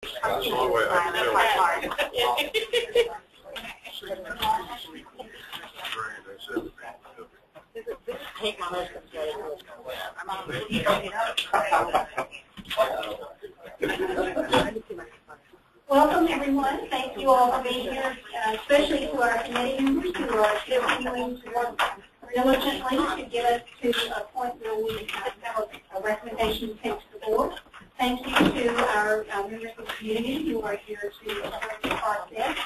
That's the only way I can do Welcome, everyone. Thank you all for being here, especially to our committee members who are continuing to work diligently to get us to a point where we have a recommendation to take to the board. Thank you to our members of the community who are here to support the process.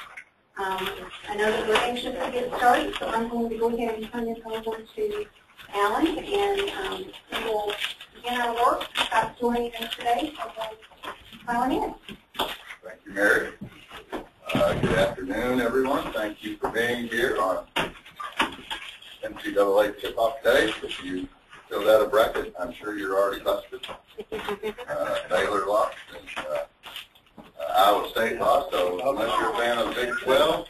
I know that we're anxious to get started, so I'm going to go ahead and turn this over to Alan, and we will begin our work. Scott's joining us today, so we'll file in. Thank you, Mary. Good afternoon, everyone. Thank you for being here on NCAA tip-off day. If you filled out a bracket, I'm sure you're already busted. Baylor lost, and Iowa State lost, so unless you're a fan of the Big 12,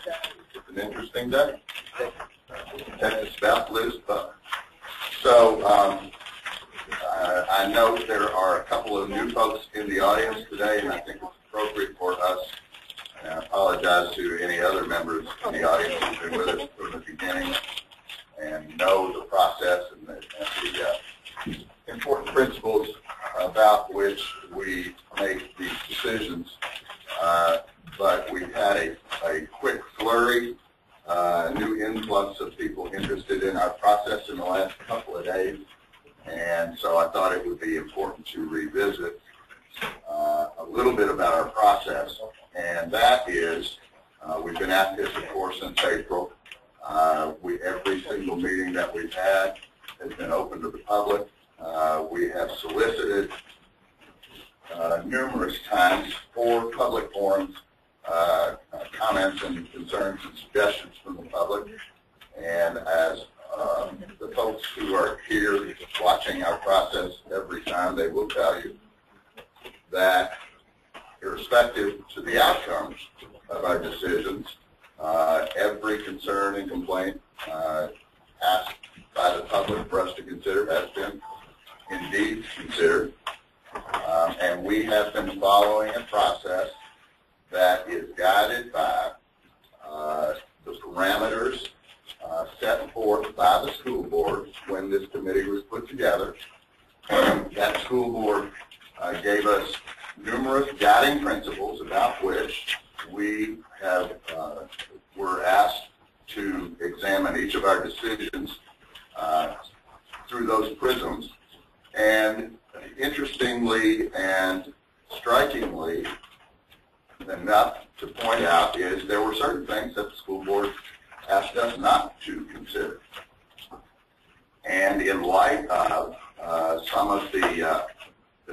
it's an interesting day. Texas about to lose, but so I know there are a couple of new folks in the audience today, and I think it's appropriate for us, and I apologize to any other members in the audience who've been with us from the beginning and know the process and the important principles about which we make these decisions. But we've had a quick flurry, new influx of people interested in our process in the last couple of days, and so I thought it would be important to revisit a little bit about our process, and that is we've been at this, of course, since April. Every single meeting that we've had has been open to the public. We have solicited numerous times for public forums, comments and concerns and suggestions from the public. And as the folks who are here watching our process every time, they will tell you that irrespective to the outcomes of our decisions, every concern and complaint asked by the public for us to consider has been indeed considered. And we have been following a process that is guided by the parameters set forth by the school board when this committee was put together. That school board gave us numerous guiding principles about which we were asked to examine each of our decisions through those prisms. And interestingly and strikingly enough to point out is there were certain things that the school board asked us not to consider. And in light of some of the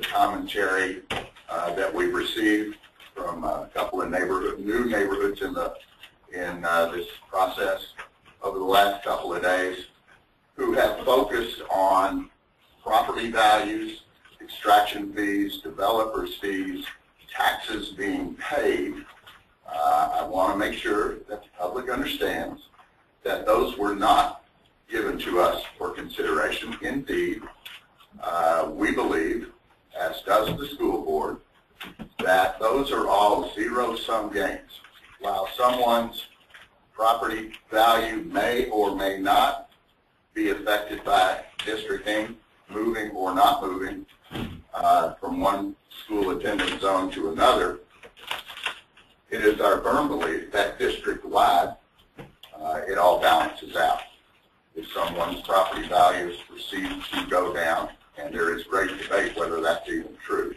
commentary that we've received from a couple of new neighborhoods in this process over the last couple of days, who have focused on property values, extraction fees, developers' fees, taxes being paid. I want to make sure that the public understands that those were not given to us for consideration. Indeed, we believe, as does the school board, that those are all zero-sum games. While someone's property value may or may not be affected by districting, moving or not moving from one school attendance zone to another, it is our firm belief that district-wide it all balances out. If someone's property values proceed to go down, and there is great debate whether that's even true,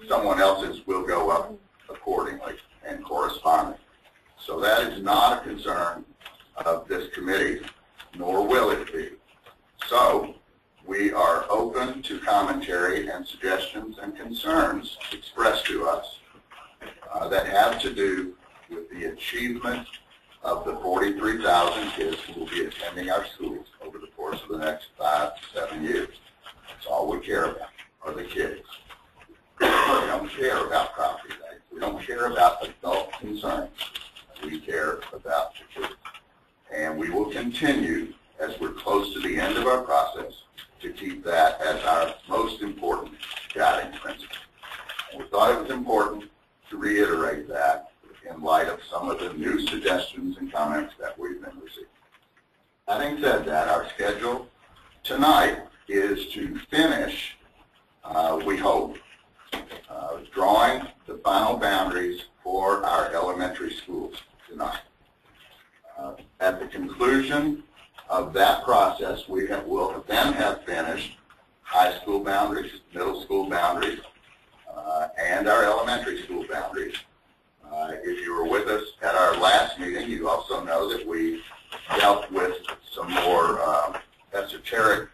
someone else's will go up accordingly and correspondingly. So that is not a concern of this committee, nor will it be. So we are open to commentary and suggestions and concerns expressed to us that have to do with the achievement of the 43,000 kids who will be attending our schools over the course of the next 5 to 7 years. That's all we care about, are the kids. We don't care about property values. We don't care about adult concerns. We care about the kids. And we will continue, as we're close to the end of our process, to keep that as our most important guiding principle. We're thought it was important to reiterate that in light of some of the new suggestions and comments that we've been receiving. Having said that, our schedule tonight is to finish, we hope, drawing the final boundaries for our elementary schools tonight. At the conclusion of that process, we will then have finished high school boundaries, middle school boundaries, and our elementary school boundaries. If you were with us at our last meeting, you also know that we dealt with some more esoteric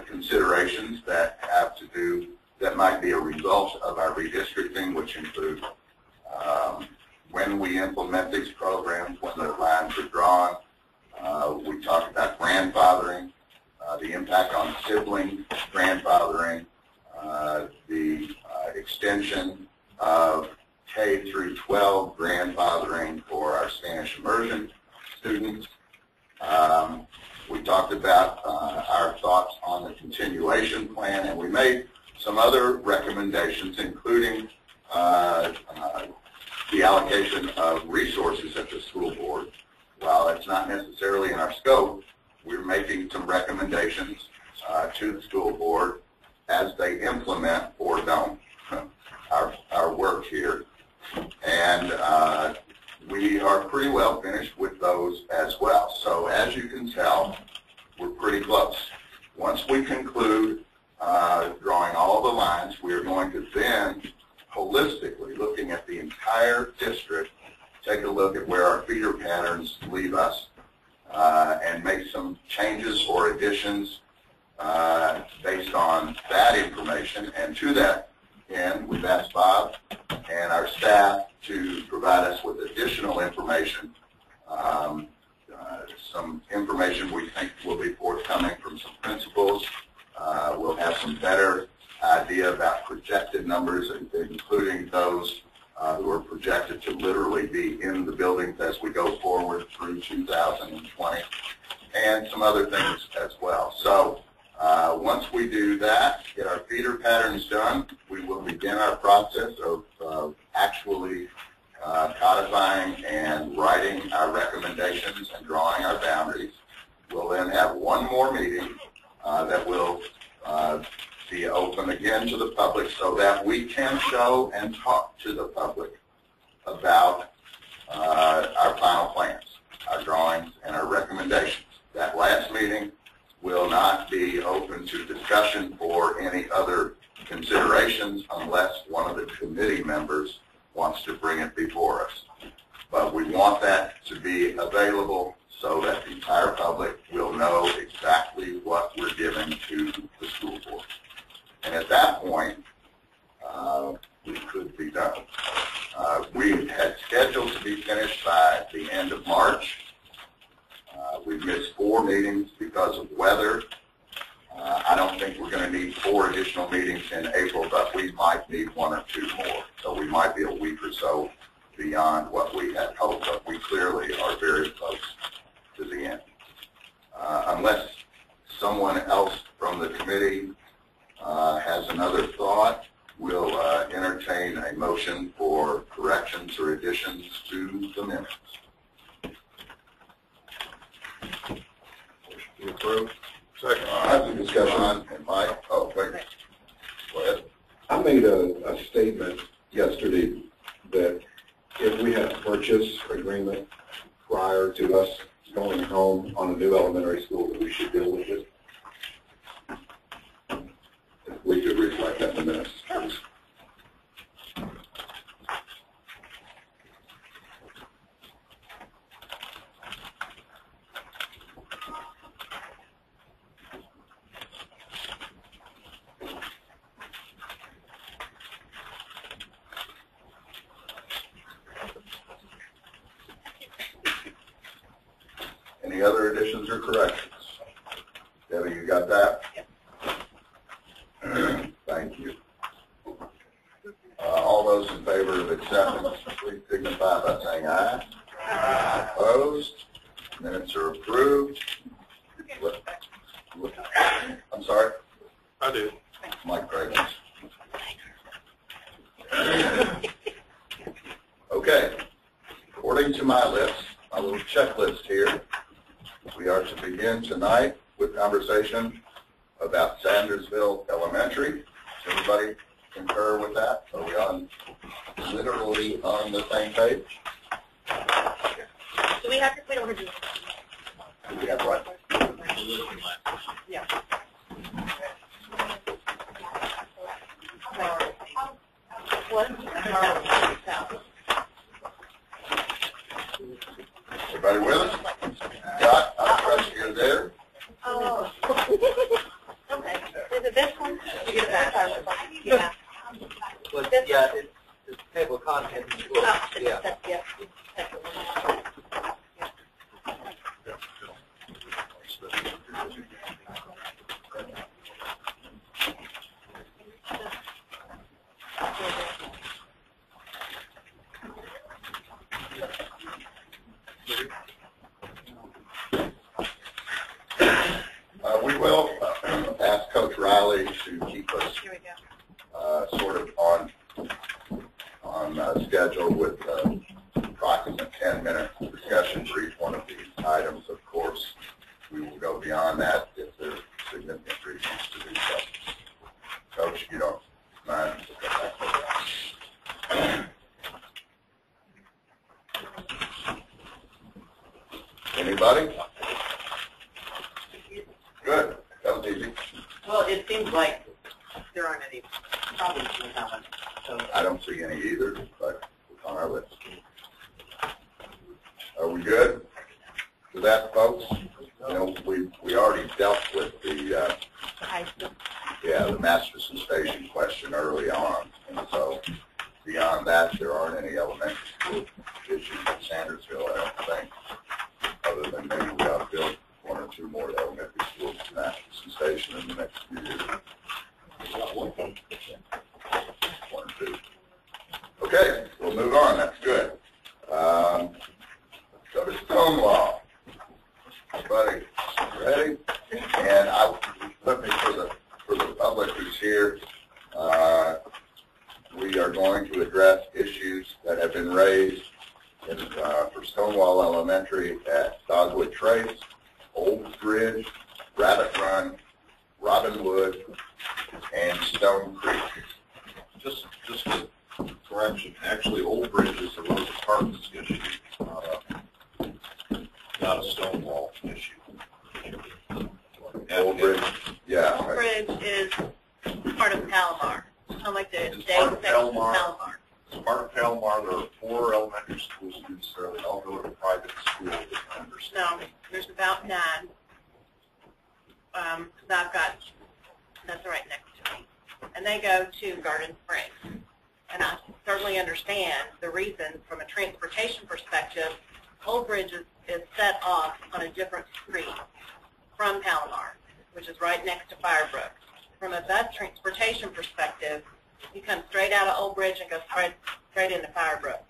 considerations that have to do, that might be a result of our redistricting, which include when we implement these programs, when the lines are drawn. We talked about grandfathering, the impact on sibling grandfathering, the extension of K through 12 grandfathering for our Spanish immersion students. We talked about our thoughts on the continuation plan, and we made some other recommendations, including the allocation of resources at the school board. While it's not necessarily in our scope, we're making some recommendations to the school board as they implement or don't our work here. And we are pretty well finished with those as well. So as you can tell, we're pretty close. Once we conclude drawing all the lines, we are going to then holistically, looking at the entire district, take a look at where our feeder patterns leave us and make some changes or additions based on that information. And to that end, we've asked Bob and our staff to provide us with additional information, some information we think will be forthcoming from some principals. We'll have some better idea about projected numbers, including those who are projected to literally be in the buildings as we go forward through 2020, and some other things as well. So once we do that, get our feeder patterns done, we will begin our process of actually codifying and writing our recommendations and drawing our boundaries. We'll then have one more meeting that will be open again to the public so that we can show and talk to the public about our final plans, our drawings, and our recommendations. That last meeting will not be open to discussion or any other considerations unless one of the committee members wants to bring it before us. But we want that to be available so that the entire public will know exactly what we're giving to the school board. And at that point, we could be done. We had scheduled to be finished by the end of March. We've missed 4 meetings because of weather. I don't think we're going to need 4 additional meetings in April, but we might need 1 or 2 more. So we might be a week or so beyond what we had hoped, but we clearly are very close to the end. Unless someone else from the committee has another thought, we'll entertain a motion for corrections or additions to the minutes. You approve? Second. I have some discussion on, and Mike, oh, wait, go ahead. I made a statement yesterday that if we had a purchase agreement prior to us going home on a new elementary school, that we should deal with it. If we could reflect that in the minutes, please. Any other additions or corrections? Debbie, you got that? Thank you. All those in favor of acceptance, please signify by saying aye. Aye. Opposed? Minutes are approved. I'm sorry? I do. Mike Cravens. my list, my little checklist here. We are to begin tonight with conversation about Sandersville Elementary. Does everybody concur with that? Are we literally on the same page? Do we have to, we don't have to. Do we have what? Yeah. What? Everybody with us? Scott, I trust you're there. Oh. Okay. Is it this one? You get it back. Yeah. Well, yeah, it's table of contents. Oh, Yeah. Yeah. We will ask Coach Riley to keep us Here we go. sort of on schedule with approximate 10-minute discussion for each one of these items. Of course, we will go beyond that if there's significant reasons to do so. Coach, you don't mind? Anybody? Good. That was easy. Well, it seems like there aren't any problems with that one. So I don't see any either, but it's on our list. Are we good with that, folks? You know, we already dealt with the the Masterson Station question early on, and so beyond that, there aren't any elementary school issues in Sandersville, I don't think, other than maybe we ought to build one or two more elementary schools in Masterson Station in the next few years. One or two. Okay, we'll move on. That's good. Go to Stonewall. Everybody ready? And let me, for the public who's here, we are going to address issues that have been raised for Stonewall Elementary at Dogwood Trace, Old Bridge, Rabbit Run, Robinwood, and Stone Creek. Just a correction. Actually, Old Bridge is a Rosa Parks issue, not a Stonewall issue. Old Bridge, yeah. Old Bridge is part of Palomar. I like the It's day part of section of Palomar. Palomar. As part of Palomar, there are 4 elementary school students there. They all go to private school, if I understand. No, there's about 9. I've got, that's right next to me. And they go to Garden Springs. And I certainly understand the reason from a transportation perspective. Old Bridge is set off on a different street from Palomar, which is right next to Firebrook. From a bus transportation perspective, you come straight out of Old Bridge and go straight into Firebrook.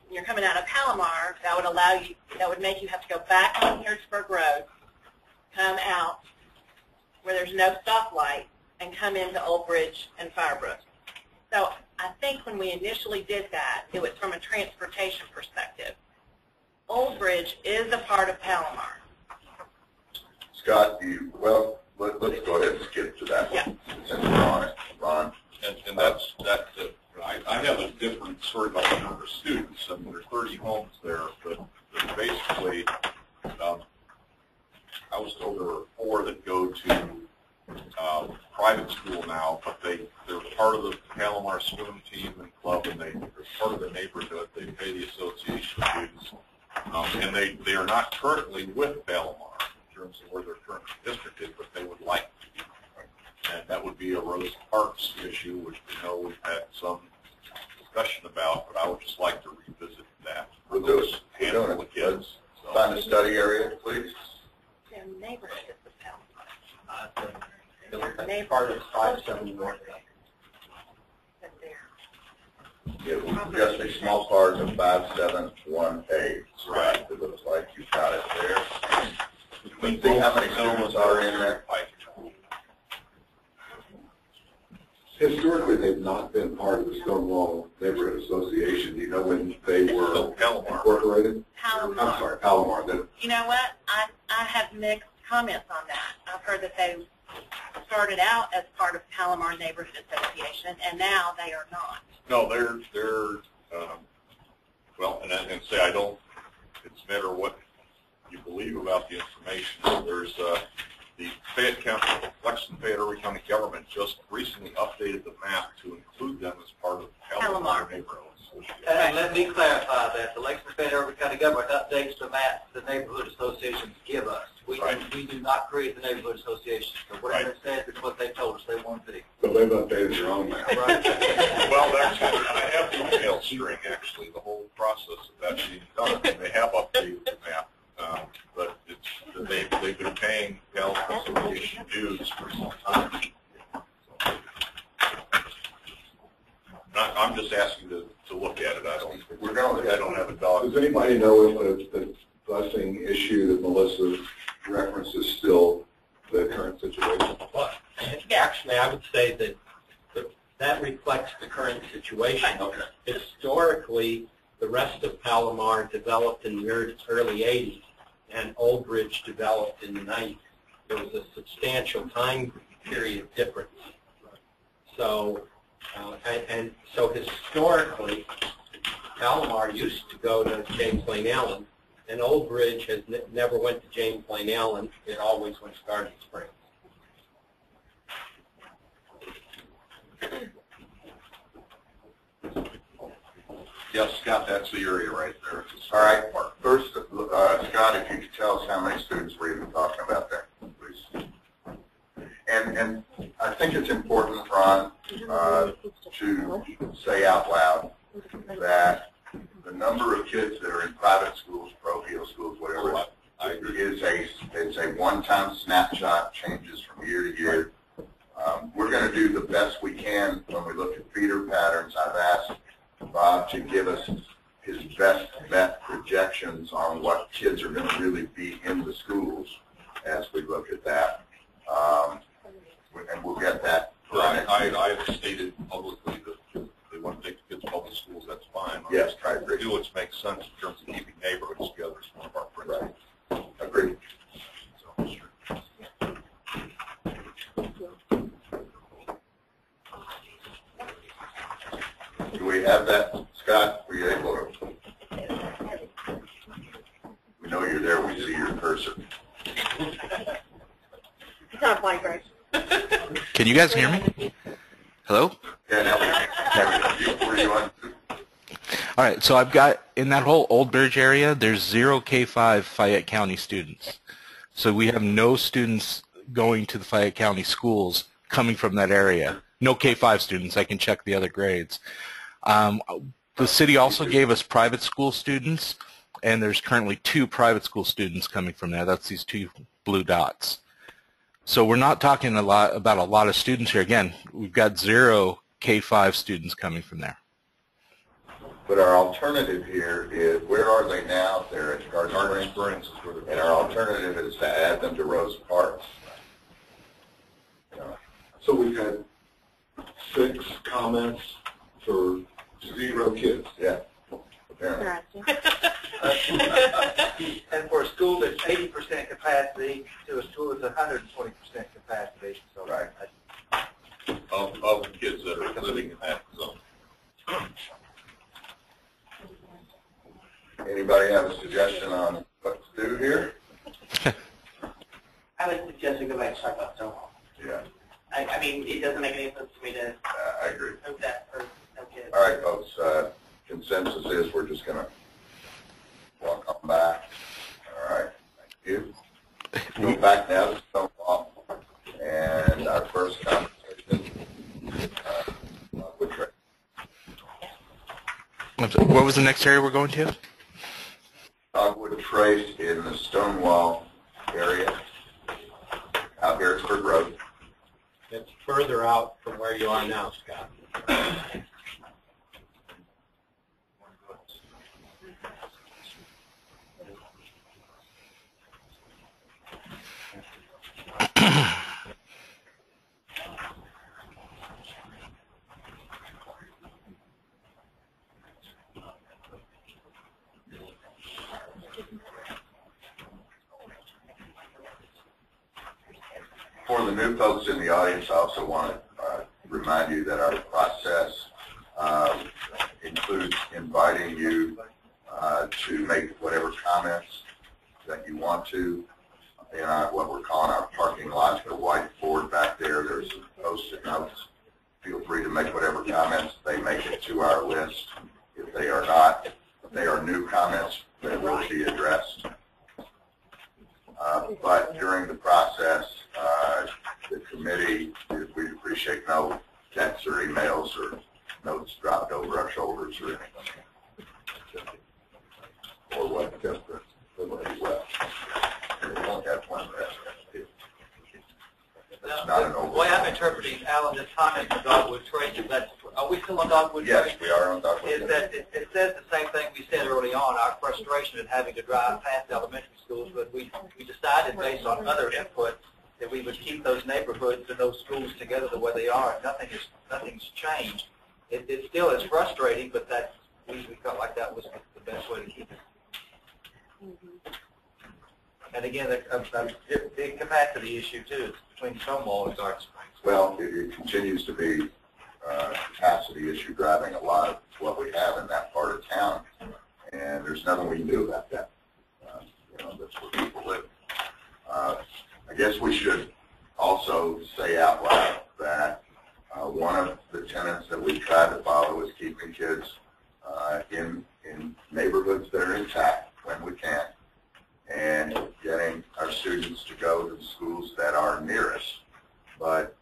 When you're coming out of Palomar, that would make you have to go back on Harrisburg Road, come out where there's no stoplight, and come into Old Bridge and Firebrook. So I think when we initially did that, it was from a transportation perspective. Old Bridge is a part of Palomar. Scott, let's go ahead and skip to that one, since we're on it. Ron? And that's I have a different story about the number of students. I mean, there's 30 homes there, but basically, I was told there were 4 that go to private school now, but they're part of the Palomar swim team and club, and they're part of the neighborhood. They pay the association dues, and they are not currently with Palomar in terms of where they're currently districted, but they would like to be. And that would be a Rosa Parks issue, which we know we've had some discussion about, but I would just like to revisit that for We'll do those it. handful We're of kids. So, Find a study area, please. The neighborhood is the Palomar. part of 571. That's there. It was just a small part of 571A. Right. It looks like you've got it there. Let's see how many students are in there. Historically, they've not been part of the Stonewall Neighborhood Association. You know when they were Palomar. incorporated? Palomar. I'm sorry, Palomar. That- You know what? I have mixed comments on that. I've heard that they started out as part of Palomar Neighborhood Association, and now they are not. No, they're well, and say I don't. It's a matter of what you believe about the information. There's the Fayette County, Fayette County government just recently updated the map to include them as part of Palomar Neighborhood Association. And let me clarify that. The Fayette County government updates the map the neighborhood associations give us. We do not create the neighborhood associations. So whatever it says is what they told us they want to be. So they've updated their own map. Right. Well, I have the email string, actually, the whole process of that being done. They have updated the map, but they've been paying Palomar Association dues for some time. I'm just asking to look at it. I don't have a dog. Does anybody know if the busing issue that Melissa referenced is still the current situation? Well, actually, I would say that reflects the current situation. Historically, the rest of Palomar developed in the early 80s, and Old Bridge developed in the 90s. There was a substantial time period difference. So, so historically, Palomar used to go to James Lane Allen, and Old Bridge has never went to James Lane Allen. It always went to Garden Springs. Yes, Scott, that's the area right there. All right. First, Scott, if you could tell us how many students we're even talking about there, please. And I think it's important, Ron, to say out loud that the number of kids that are in private schools, parochial schools, whatever, it's a one-time snapshot, changes from year to year. We're going to do the best we can when we look at feeder patterns. I've asked Bob to give us his best bet projections on what kids are going to really be in the schools as we look at that. And we'll get that. I have stated publicly that if they want to take the kids to public schools, that's fine. Yes, I agree. Do what makes sense in terms of keeping neighborhoods together is one of our principles. Right. Agreed. Do we have that, Scott? Were you able to? We know you're there. We see your cursor. It's not like right. Can you guys hear me? Hello? Yeah, now where you on? All right, so I've got, in that whole Old Bridge area, there's 0 K-5 Fayette County students. So we have no students going to the Fayette County schools coming from that area. No K-5 students. I can check the other grades. The city also gave us private school students, and there's currently 2 private school students coming from there. That's these 2 blue dots. So we're not talking about a lot of students here. Again, we've got 0 K-5 students coming from there. But our alternative here is, where are they now? They're at Garden Springs. And our alternative is to add them to Rose Park. So we've had 6 comments for 0 kids. Yeah, apparently. And for a school that's 80% capacity to a school that's 120% capacity. So Right. Of the kids that are living in that zone. Anybody have a suggestion on what to do here? I would suggest we go back to talk about Stonewall. Yeah, I mean, it doesn't make any sense to me to I agree. move that for no kids. All right, folks, consensus is we're just going to walk on back. All right, thank you. Go back now to Stonewall. And our first conversation with Trey. What was the next area we're going to? Dogwood Trace in the Stonewall area, out Harrisburg Road. It's further out from where you are now, Scott. For the new folks in the audience, I also want to remind you that our process includes inviting you to make whatever comments that you want to in what we're calling our parking logical whiteboard back there. There's some post-it notes. Feel free to make whatever comments. They make it to our list. If they are not, if they are new comments, they will be addressed. But during the process, the committee, we appreciate no texts or emails or notes dropped over our shoulders or anything. Or what? Well, we won't have one rest. That's not an The over. way I'm interpreting Alan's comment on Dogwood Trace is that, are we still on Dogwood Trace? Yes, we are on Dogwood Is Trace. that it says the same thing we said early on, our frustration at having to drive past elementary schools, but we decided based on other input that we would keep those neighborhoods and those schools together the way they are, and nothing's changed. It still is frustrating, but we felt like that was the best way to keep it. And again, a big capacity issue too, between Stonewall and Garden Springs. Well, it continues to be a capacity issue driving a lot of what we have in that part of town, and there's nothing we can do about that. That's where people live. I guess we should also say out loud that one of the tenets that we try to follow is keeping kids in neighborhoods that are intact when we can, and getting our students to go to the schools that are nearest. But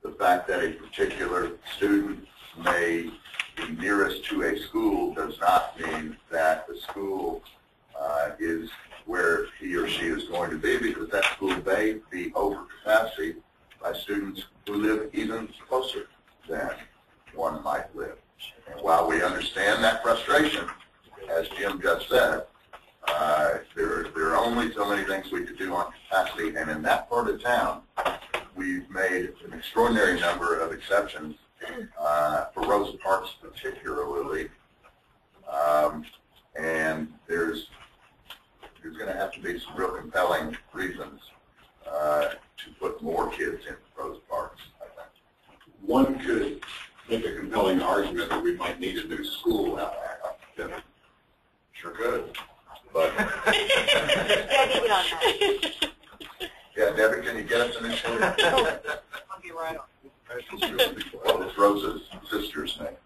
the fact that a particular student may be nearest to a school does not mean that the school is where he or she is going to be, because that school may be over capacity by students who live even closer than one might live. And while we understand that frustration, as Jim just said, there are only so many things we could do on capacity, and in that part of town, we've made an extraordinary number of exceptions for Rosa Parks particularly, and there's going to have to be some real compelling reasons to put more kids in Rosa Parks, I think. One could make a compelling argument that we might need a new school out there. Sure could. But Debbie, get on that. yeah, Debbie, can you get us an issue? I'll be right on. Well, it's Rosa's sister's name.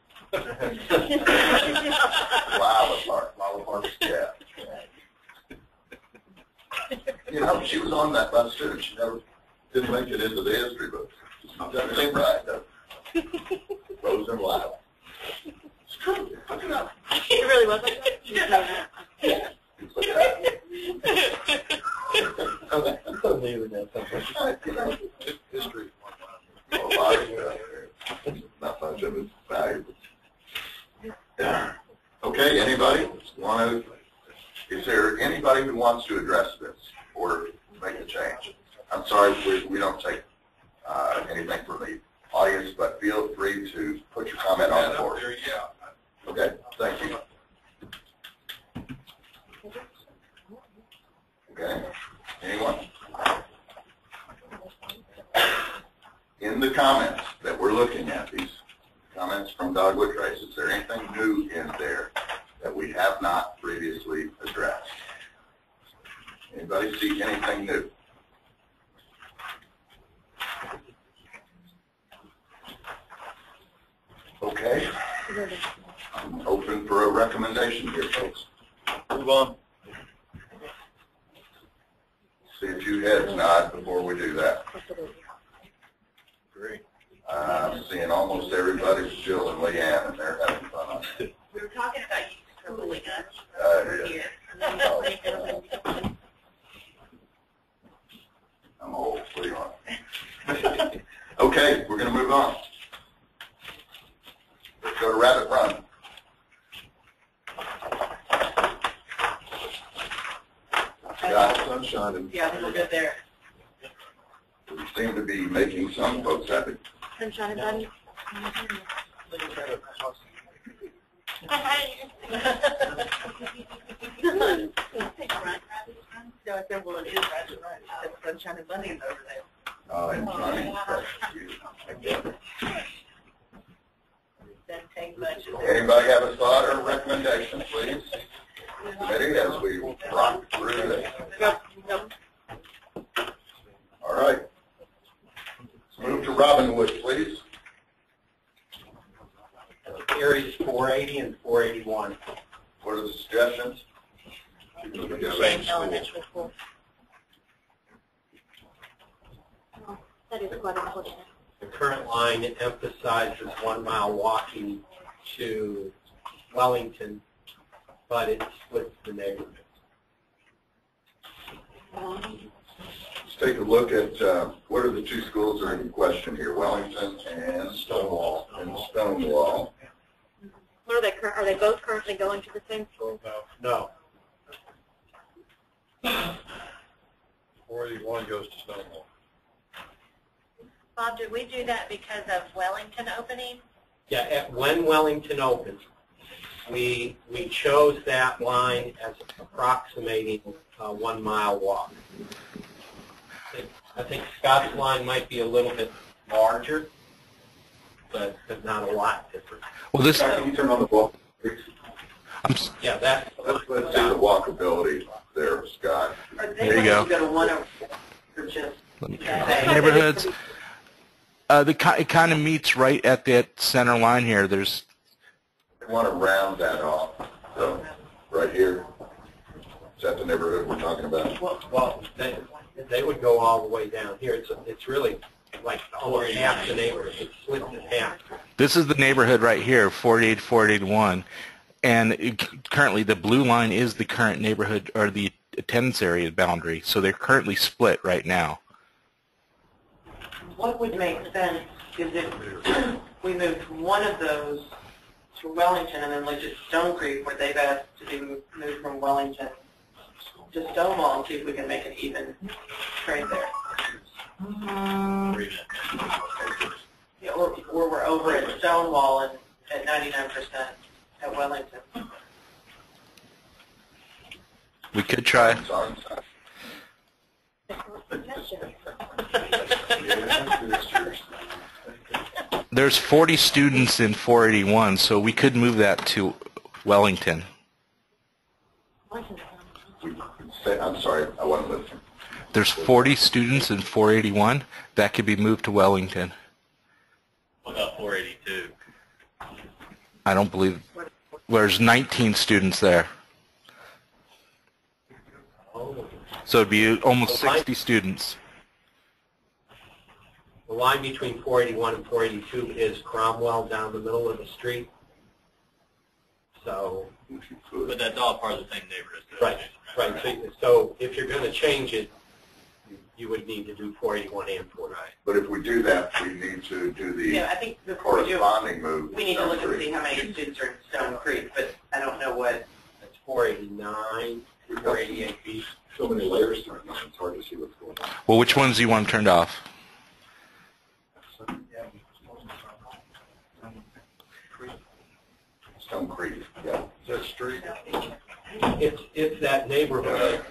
Lila Parks, yeah. You know, she was on that bus too. She never didn't make it into the history books. Doesn't seem right, though. Rosa and Lila. It's true. Look it up. It really wasn't? Yeah. It's like that. Okay. I'm so new with that. You know, History. a lot of not much of it's valuable. Yeah. Okay, anybody want to, is there anybody who wants to address this or make a change? I'm sorry, we don't take anything from the audience, but feel free to put your comment on the board. Yeah. Okay, thank you. Okay, anyone? In the comments that we're looking at, these comments from Dogwood Trace, is there anything new in there that we have not previously addressed? Anybody see anything new? Okay. I'm open for a recommendation here, folks. Move on. See a few heads nod before we do that. Great. I'm seeing almost everybody but Jill and Leanne, and they're having fun on it. We were talking about you trolling us Yeah. here. I'm old, what do you want? Okay, we're going to move on. Let's go to Rabbit Run. Sunshine and Yeah, I think we'll go there. We seem to be making some folks happy. Sunshine and Bunny. No, I said, well, it is Rabbit Run. It's Sunshine and Bunny over there. and money. Doesn't take much. Anybody have a thought or recommendation, please? Committee, as we rock through this. All right. Let's move to Robinwood, please. Areas 480 and 481. What are the suggestions? Same school. Elementary school. That is quite important. The current line emphasizes 1 mile walking to Wellington, but it splits the neighborhood. Let's take a look at what are the two schools that are in question here, Wellington and Stonewall. What are they both currently going to the same school? No. 481 goes to Stonewall. Bob, did we do that because of Wellington opening? Yeah, when Wellington opened, we chose that line as approximating a 1 mile walk. I think Scott's line might be a little bit larger, but not a lot different. Well, this. Can you turn on the walk? Yeah, that's Let's see the walkability there, Scott. There you go. Go to one or just Neighborhoods. It kind of meets right at that center line here. There's. We want to round that off. So, right here. Is that the neighborhood we're talking about? well, they would go all the way down here. It's really like almost half the neighborhood. It's split in half. This is the neighborhood right here, 488, 481, and currently the blue line is the current neighborhood or the attendance area boundary. So they're currently split right now. What would make sense is if we moved one of those to Wellington and then looked at Stone Creek, where they've asked to be moved from Wellington to Stonewall, and see if we can make an even trade there. Yeah, or we're over at Stonewall and at 99% at Wellington. We could try. There's 40 students in 481, so we could move that to Wellington. I'm sorry, I wasn't listening. There's 40 students in 481. That could be moved to Wellington. What about 482? I don't believe. There's 19 students there. So it'd be almost 60 students. The line between 481 and 482 is Cromwell down the middle of the street. So. But that's all part of the same neighborhood. Right. So if you're going to change it, you would need to do 481 and 490. But if we do that, we need to do the Yeah, I think before we do, corresponding move. we need to look and see how many students are in Stone Creek, but I don't know what. That's 489, 488B. So many layers to it, it's hard to see what's going on. Well, which ones do you want turned off? Stone Creek, yeah. Is that street? It's that neighborhood.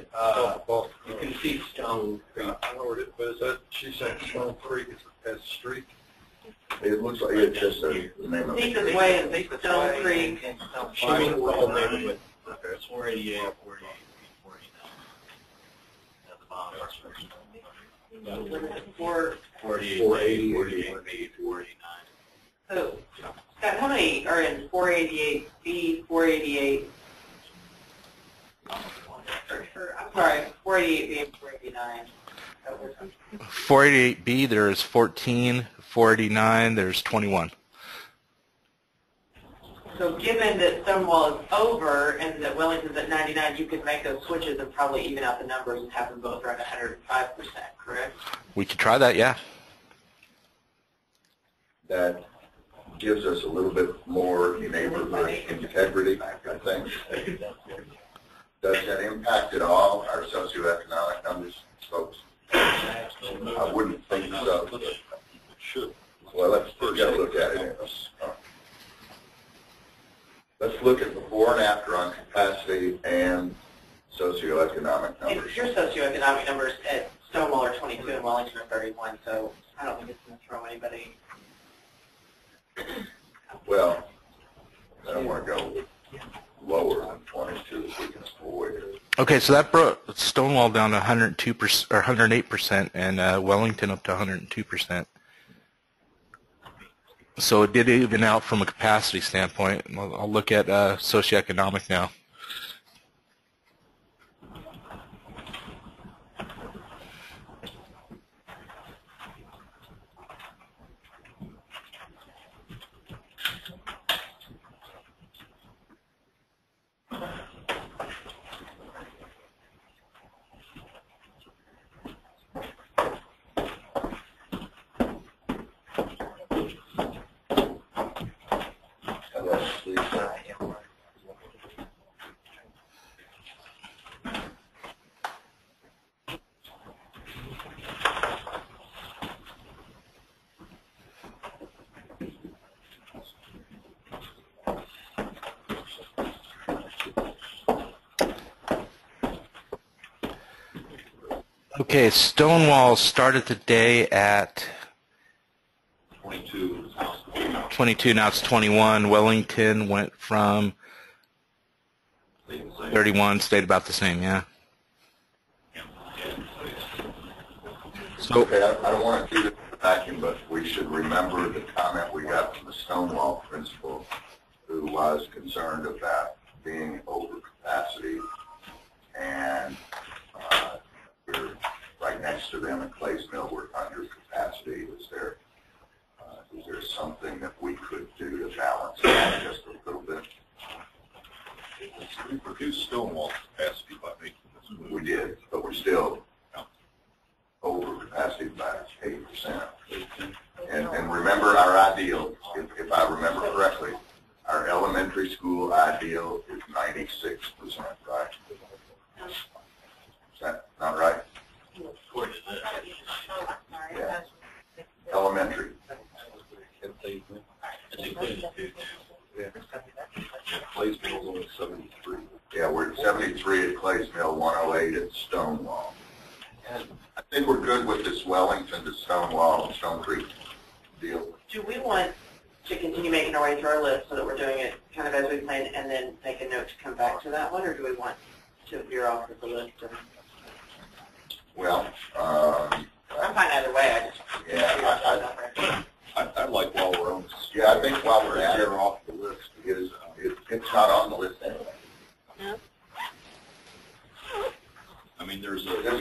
You can see Stone Creek. I know where it is, but is that, she's saying Stone Creek is a street? It looks like it's just the name of the Lisa's street. Way and Stone Creek and She means the whole neighborhood. Okay, it's 488, 488, 489. At the bottom. 488, 488, 489. So, Scott, how many are in 488B, 488? I'm sorry, 488B and 489. 488B, there's 14. 489, there's 21. So given that Stonewall is over and that Wellington's at 99, you could make those switches and probably even out the numbers and have them both around 105%, correct? We could try that, yeah. That gives us a little bit more neighborhood integrity, I think. Does that impact at all our socioeconomic numbers, folks? I wouldn't think so. But Should. well, let's look at it. Let's look at before and after on capacity and socioeconomic numbers. If your socioeconomic numbers at Stonewall are 22 and Wellington are 31, so I don't think it's going to throw anybody. Well, I don't want to go lower than 22 if we can avoid it. Okay, so that brought Stonewall down to 102% or 108%, and Wellington up to 102%. So it did even out from a capacity standpoint. I'll look at socioeconomic now. Okay, Stonewall started the day at 22. 22, now it's 21. Wellington went from 31, stayed about the same, yeah. So, Okay, I don't want to do this in a vacuum, but we should remember the comment we got from the Stonewall principal, who was concerned about being over capacity, and we're right next to them in Clays Mill. We're under capacity. Is there something that we could do to balance that just a little bit? We reduced Stonewall capacity by making this move. We did, but we're still over capacity by 8%. And remember our ideal, if I remember correctly, our elementary school ideal is 96%, right? Is that not right? Yeah. Elementary. Clays Mill's only 73. Yeah, we're at 73 at Clays Mill, 108 at Stonewall. And I think we're good with this Wellington to Stonewall and Stone Creek deal. Do we want to continue making our way through our list so that we're doing it kind of as we planned and then make a note to come back to that one, or do we want to veer off of the list? Well, I'm fine either way. I'd like while we're on this. yeah, I think while we're at it, off the list. it's not on the list anyway. No. I mean, we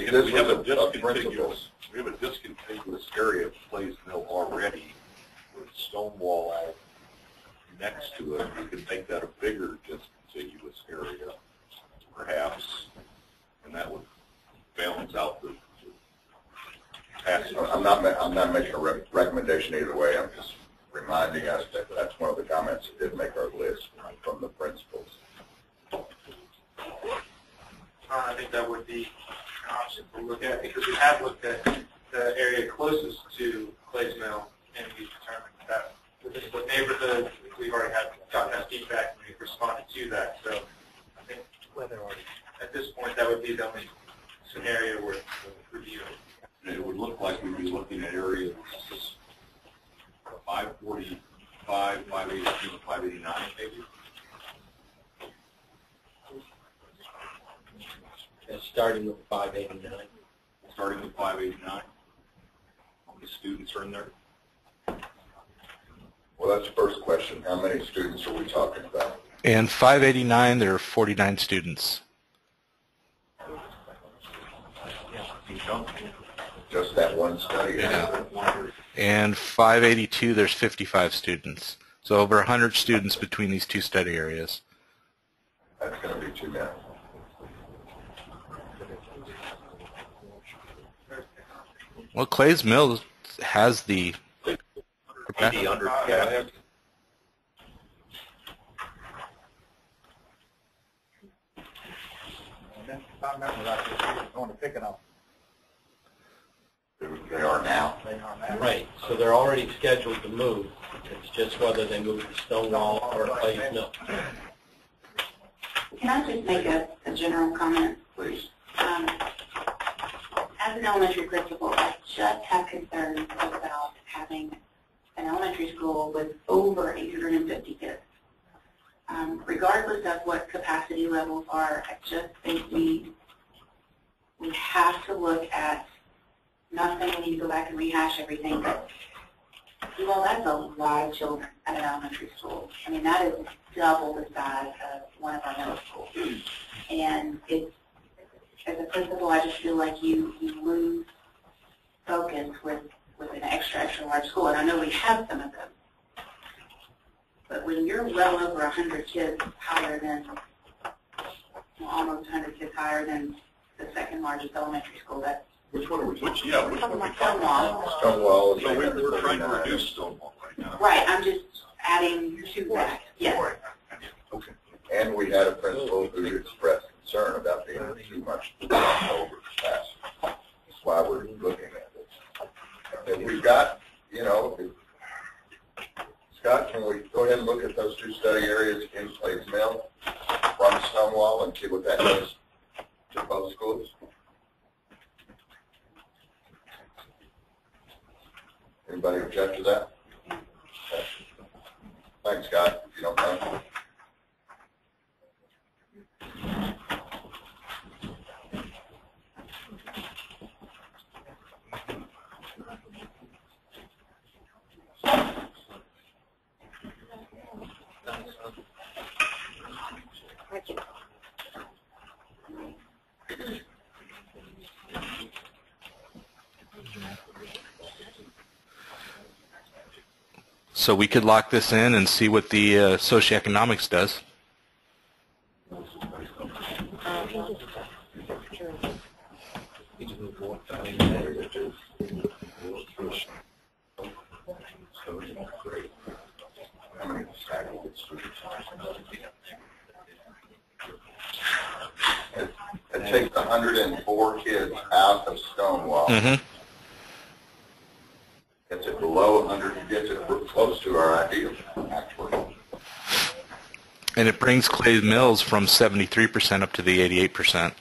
This have a was discontiguous area of Clays Mill already with Stonewall out next to it. We could make that a bigger discontiguous area, perhaps, and that would balance out the capacity. I'm not making a recommendation either way. I'm just reminding us that that's one of the comments that did make our list from the principals. I think that would be an option to look at, because we have looked at the area closest to Clays Mill, and we determined that this is the neighborhood. We've already gotten that feedback, and we've responded to that. So I think at this point, that would be the only scenario worth reviewing. It would look like we'd be looking at areas 545, 582, 589 maybe. Starting with 589. Starting with 589. How many students are in there? Well, that's the first question. How many students are we talking about? and 589, there are 49 students. Just that one study? Yeah. And 582, there's 55 students. So over 100 students between these two study areas. That's going to be too many. Well, Clays Mill has the... Maybe under cap. They are now. Right, so they're already scheduled to move. It's just whether they move to Stonewall or Clays Mill. Can I just make a general comment? Please. As as an elementary principal, I just have concerns about having an elementary school with over 850 kids. Regardless of what capacity levels are, I just think we have to look at, not saying we need to go back and rehash everything, but well, that's a lot of children at an elementary school. I mean, that is double the size of one of our middle schools. And it's, as a principal, I just feel like you lose focus with an extra large school. And I know we have some of them. But when you're well over 100 kids higher than, well, almost 100 kids higher than the second largest elementary school, that's Which one are we talking Which one are we talking Stonewall. Stonewall. So we're trying to reduce Stonewall right now. Right, I'm just adding to that. Yes. Okay. And we had a principal who expressed concern about being too much over the class. That's why we're looking at this. And we've got, you know, Scott, can we go ahead and look at those two study areas in Clays Mill from Stonewall and see what that does to both schools? Anybody object to that? Okay. Thanks, Scott, if you don't mind. So we could lock this in and see what the socioeconomics does. It takes 104 kids out of Stonewall. Mm-hmm. Gets it below 100, gets it close to our ideal, actually. And it brings Clays Mills from 73% up to the 88%.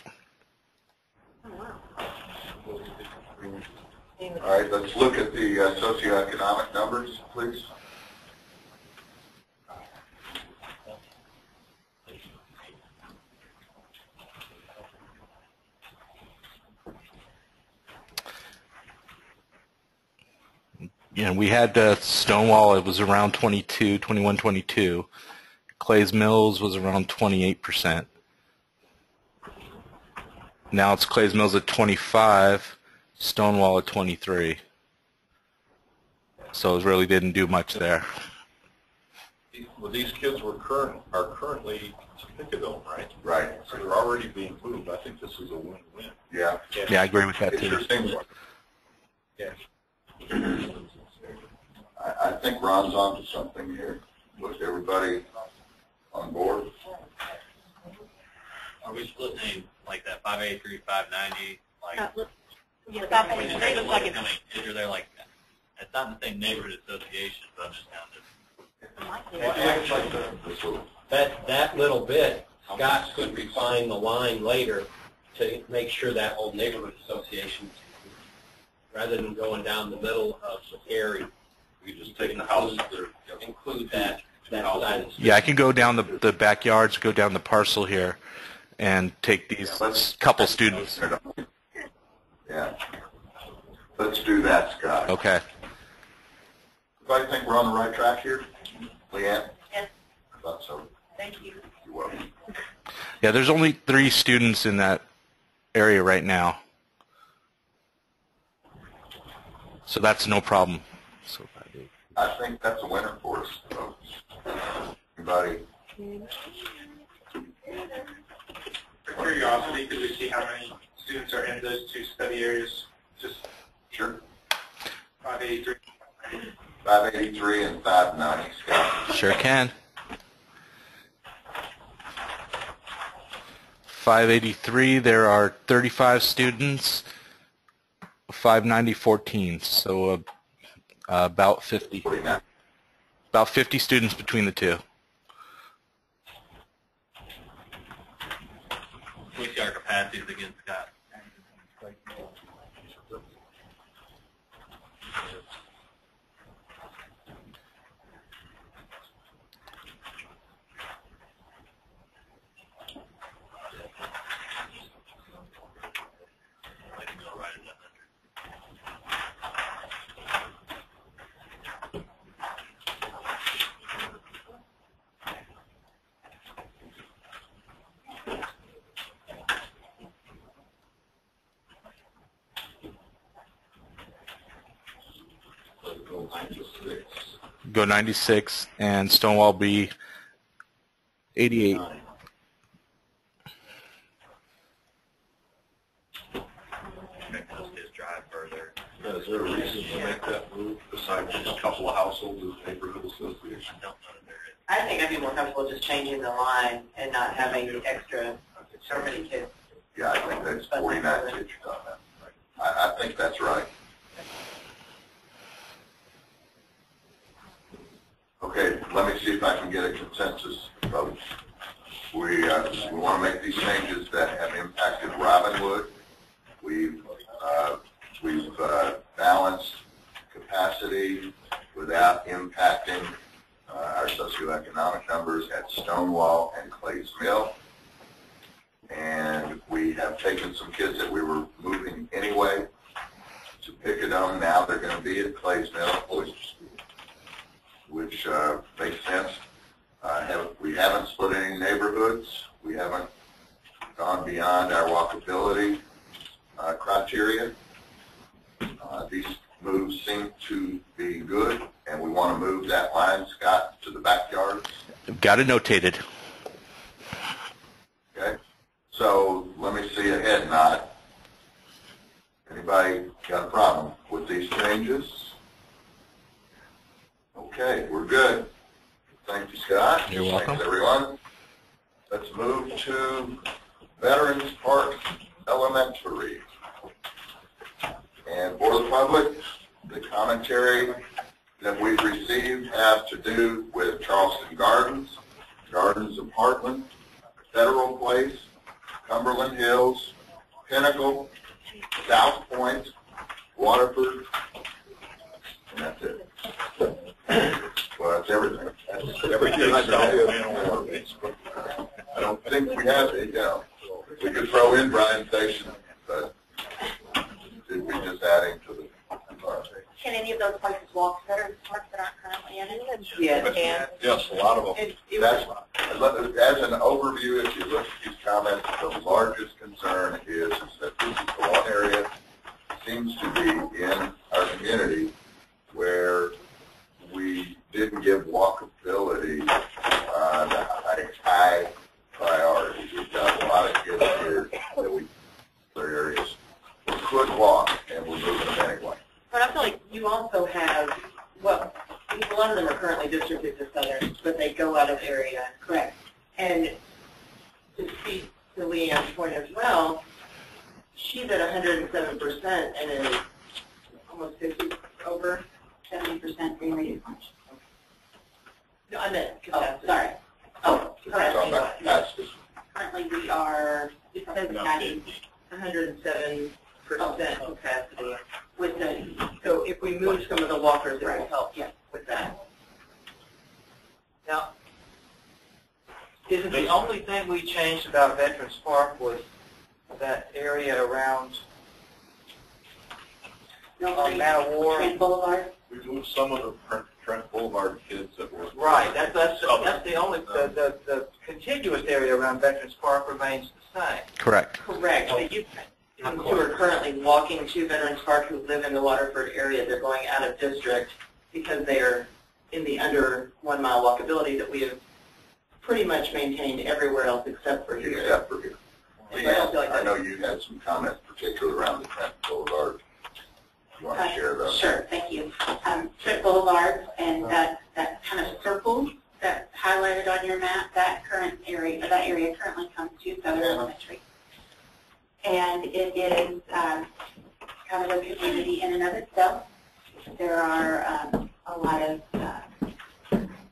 All right, let's look at the socioeconomic numbers, please. You know, we had Stonewall, it was around 21, 22. Clays Mills was around 28%. Now it's Clays Mills at 25, Stonewall at 23. So it really didn't do much there. Well, these kids are currently Picadone, right? Right. So they're already being moved. I think this is a win-win. Yeah. Yeah, I agree with that It too. sure seems like. Yeah. I think Ron's onto something here. Was everybody on board? Are we splitting like that 583, 590? Like, Yeah, 583 looks like it's is there like, it's not in the same neighborhood association, but I'm just kind of. That little bit, Scott could refine the line later to make sure that whole neighborhood association, rather than going down the middle of the area, We just take the houses that are include that side of the street. Yeah, I can go down the backyards, go down the parcel here, and take these couple students. Yeah. Let's do that, Scott. Okay. Everybody think we're on the right track here? Leanne? Yes. I thought so. Thank you. You're welcome. Yeah, there's only 3 students in that area right now. So that's no problem. So I think that's a winner for us, folks. Everybody? For curiosity, could we see how many students are in those two study areas? Just Sure. 583. 583 and 590, Scott. sure can. 583, there are 35 students. 590, 14. So about 50. 49. About 50 students between the two. We see our capacities against Scott. go 96, and Stonewall be 88. Make those kids drive further. Is there a reason to make that move besides just a couple of households in the neighborhood association? I don't know that there is. I think I'd be more comfortable just changing the line and not having extra, so many kids. Yeah, I think that's 49 kids you're talking about. I think that's right. Okay, let me see if I can get a consensus, folks. We want to make these changes that have impacted Robinwood. We've balanced capacity without impacting our socioeconomic numbers at Stonewall and Clays Mill. And we have taken some kids that we were moving anyway to Picadone. Now they're going to be at Clays Mill, which makes sense. We haven't split any neighborhoods. We haven't gone beyond our walkability criteria. These moves seem to be good, and we want to move that line, Scott, to the backyards. Got it notated. Okay, so let me see a head nod. Anybody got a problem with these changes? Okay, we're good. Thank you, Scott. You're welcome. Thanks, everyone. Let's move to Veterans Park Elementary. And for the public, the commentary that we've received have to do with Charleston Gardens, Gardens Apartment, Federal Place, Cumberland Hills, Pinnacle, South Point, Waterford, and that's it. Well, that's everything. That's everything I know. I don't think we have it, we could throw in Bryan Station, but it'd be just adding to the Can any of those places walk Veterans Park that aren't currently in it? Yes. Yes, a lot of them. That's, as an overview, if you look at these comments, the largest concern is that this is the one area that seems to be in our community where we didn't give walkability the high priority. We've got a lot of kids here that other areas could walk, and we're moving them anyway. But I feel like you also have, well, a lot of them are currently districted to Southern, but they go out of area. Correct. And to speak to Leanne's point as well, she's at 107% and is almost 50 over 70% free reduced lunch. No, I meant capacity. Sorry. Oh, Talking about capacity. currently we are, It says 107% capacity. with the, So if we move some of the walkers, it will help with that. Now, isn't the only thing we changed about Veterans Park was that area around Trent Boulevard? We moved some of the Trent Boulevard kids that were. Right, that's the only, the contiguous area around Veterans Park remains the same. Correct. Correct, but you, who are currently walking to Veterans Park who live in the Waterford area, they're going out of district because they are in the under 1 mile walkability that we have pretty much maintained everywhere else except for here. Except for here. So I don't feel like I know you had some comments, particularly around the Trent Boulevard. You want to share those? Sure, thank you. Trent Boulevard and that kind of circle that's highlighted on your map, that area currently comes to Southern Elementary. And it is kind of a community in and of itself. There are a lot of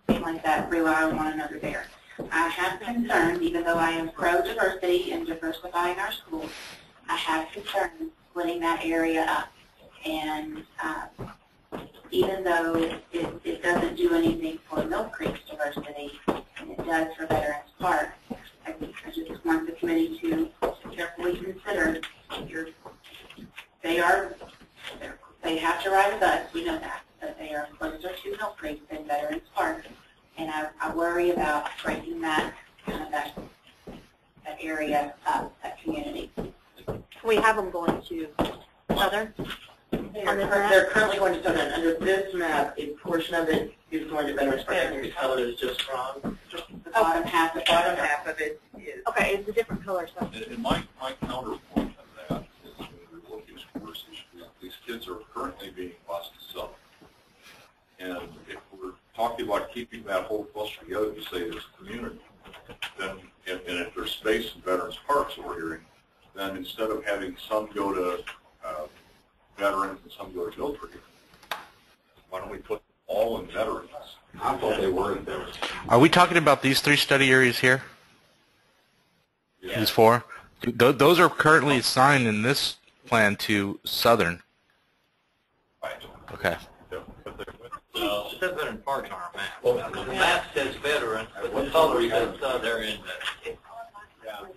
families that rely on one another there. I have concerns, even though I am pro-diversity and diversifying our schools, I have concerns splitting that area up. And even though it doesn't do anything for Mill Creek's diversity, and it does for Veterans Park, I just want the committee to carefully consider they have to ride a bus, we know that, but they are closer to Mill Creek than Veterans Park, and I worry about breaking that area up, that community. We have them going to Southern? They're currently going to Southern. Under this map, a portion of it is going to Veterans Park, and your color is just wrong. The bottom half of it is. Okay, it's a different color, so. And my counterpoint to that is when we're looking at course issues, these kids are currently being bused to Southern. And if we're talking about keeping that whole cluster together to say there's a community, then, and if there's space in Veterans Parks that we're hearing, then instead of having some go to Veterans and some go to Mill Creek, why don't we put all in Veterans? I thought they were in Veterans. Are we talking about these 3 study areas here? Yeah. These 4? Those are currently assigned in this plan to Southern. Right. Okay. It says Veteran Parks on our map. Well, the map says veteran, but the color says They're southern. in there.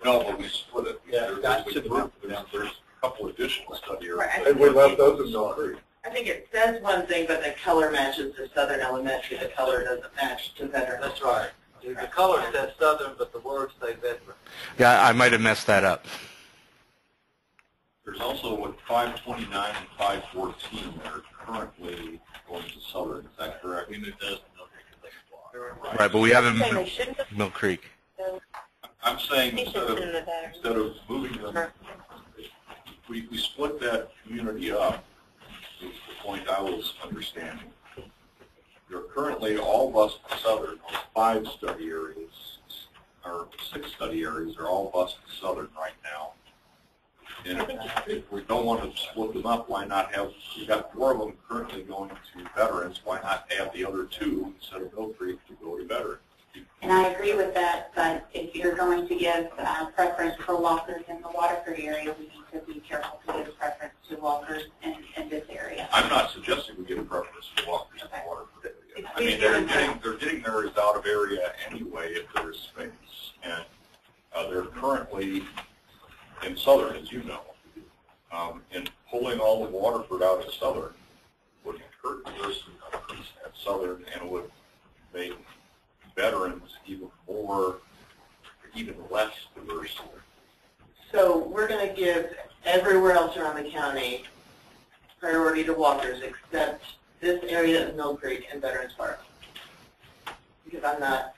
No, but we split it. Yeah, There's a couple additional study areas. Right. And we left those in Mill Creek. I think it says one thing, but the color matches to Southern Elementary. The color doesn't match to Veterans. That's right. The color says southern, but the words say veteran. Yeah, I might have messed that up. There's also with 529 and 514 that are currently going to Southern. Is that correct? We moved those to Mill Creek because they block. Right, but we haven't Saying they shouldn't have. Mill Creek. I'm saying They should instead have been in the instead of moving them, we split that community up, is the point I was understanding. You're currently all bused to Southern, 5 study areas, or 6 study areas are all bused to Southern right now. And if we don't want to split them up, why not have, we've got 4 of them currently going to Veterans, why not add the other 2 instead of Mill Creek to go to Veterans? And I agree with that, but if you're going to give preference for walkers in the Waterford area, we need to be careful to give preference to walkers in this area. I'm not suggesting we give a preference to walkers in the Waterford area. I mean, they're getting theirs out of area anyway if there is space. And they're currently in Southern, as you know. And pulling all of Waterford out of Southern would hurt diversity at Southern and would make Veterans even more, even less diverse. So we're going to give everywhere else around the county priority to walkers except this area of Mill Creek and Veterans Park. Because I'm not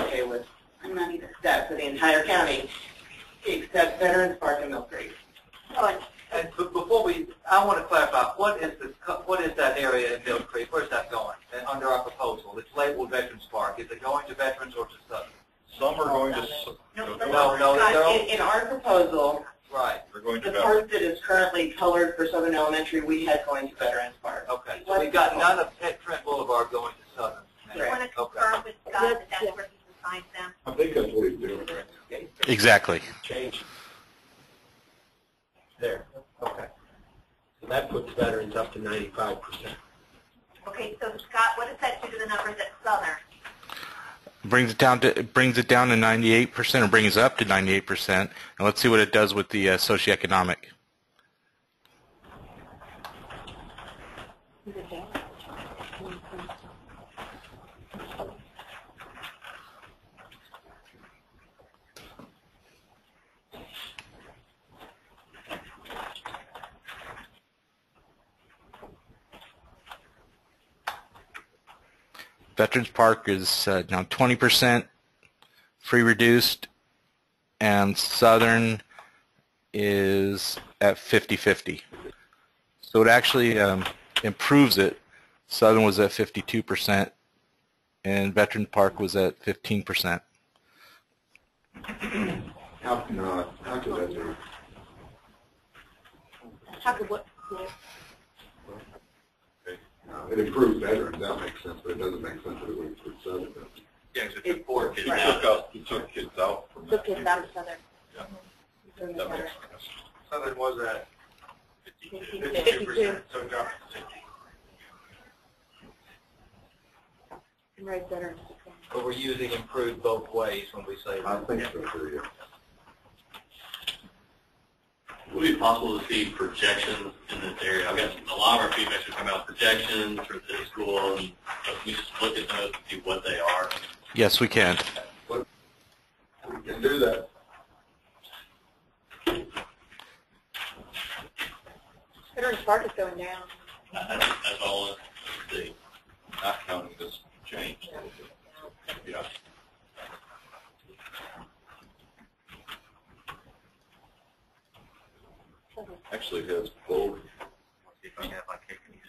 okay with I'm not either. that for the entire county except Veterans Park and Mill Creek. And before I want to clarify, what is that area in Mill Creek? Where's that going? And under our proposal, it's labeled Veterans Park. Is it going to Veterans or to Southern? Some are going to, In our proposal, Right. they're going to the Veterans. part that is currently colored for Southern Elementary, we had going to Veterans Park. Okay. So we've got none of Trent Boulevard going to Southern. Do you want to confirm with Scott that that's where he assigns them? I think that's what he's doing. Exactly. Change. There. Okay. So that puts veterans up to 95%. Okay, so Scott, what does that do to the numbers at Southern? Brings it down to 98%, or brings it up to 98%. And let's see what it does with the socioeconomic. Veterans Park is now 20% free reduced, and Southern is at 50-50. So it actually improves it. Southern was at 52%, and Veterans Park was at 15%. How could that be? How could what? It improves veterans, that makes sense, but it doesn't make sense that it would improve Southern. Yeah, because it took 4 kids We out. took kids out from Look that. at that Southern. Yeah. That makes sense. Southern was at 52. 52%, so it dropped to 60. And raise veterans. But we're using improved both ways when we say I that. think so, too, yeah. Would it be possible to see projections in this area? I've got a lot of our feedback is talking about projections for the school, and we just look at those and see what they are. Yes, we can. We can do that. Veterans Park is going down. That's all the Not counting this change. Yeah. Actually, it has both,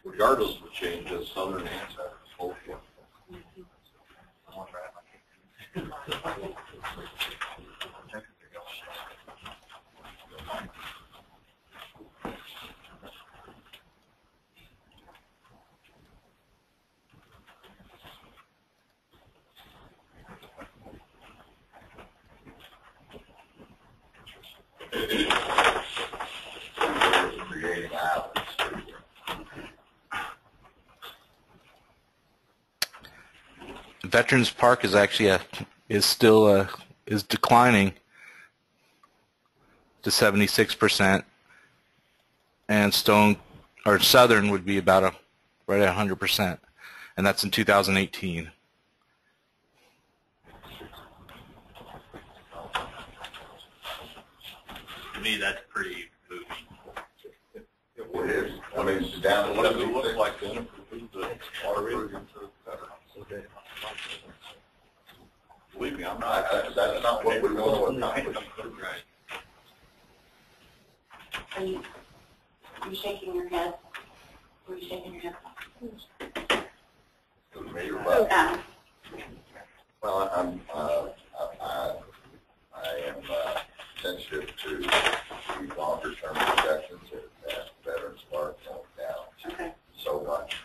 regardless of the change, it has southern and southern, both. Creating islands. Veterans Park is actually still declining to 76%, and Southern would be about right at 100%, and that's in 2018. To me, that's pretty moving. It is. I mean, it's down to What does it 76. look like then if we move the water into veterans? Believe me, I'm not. That's not what we're going to accomplish. Right. Are you shaking your head? Are you shaking your head? To me, but- Yeah. Well, I am sensitive to the longer-term projections that Veterans Park going down Okay. so much.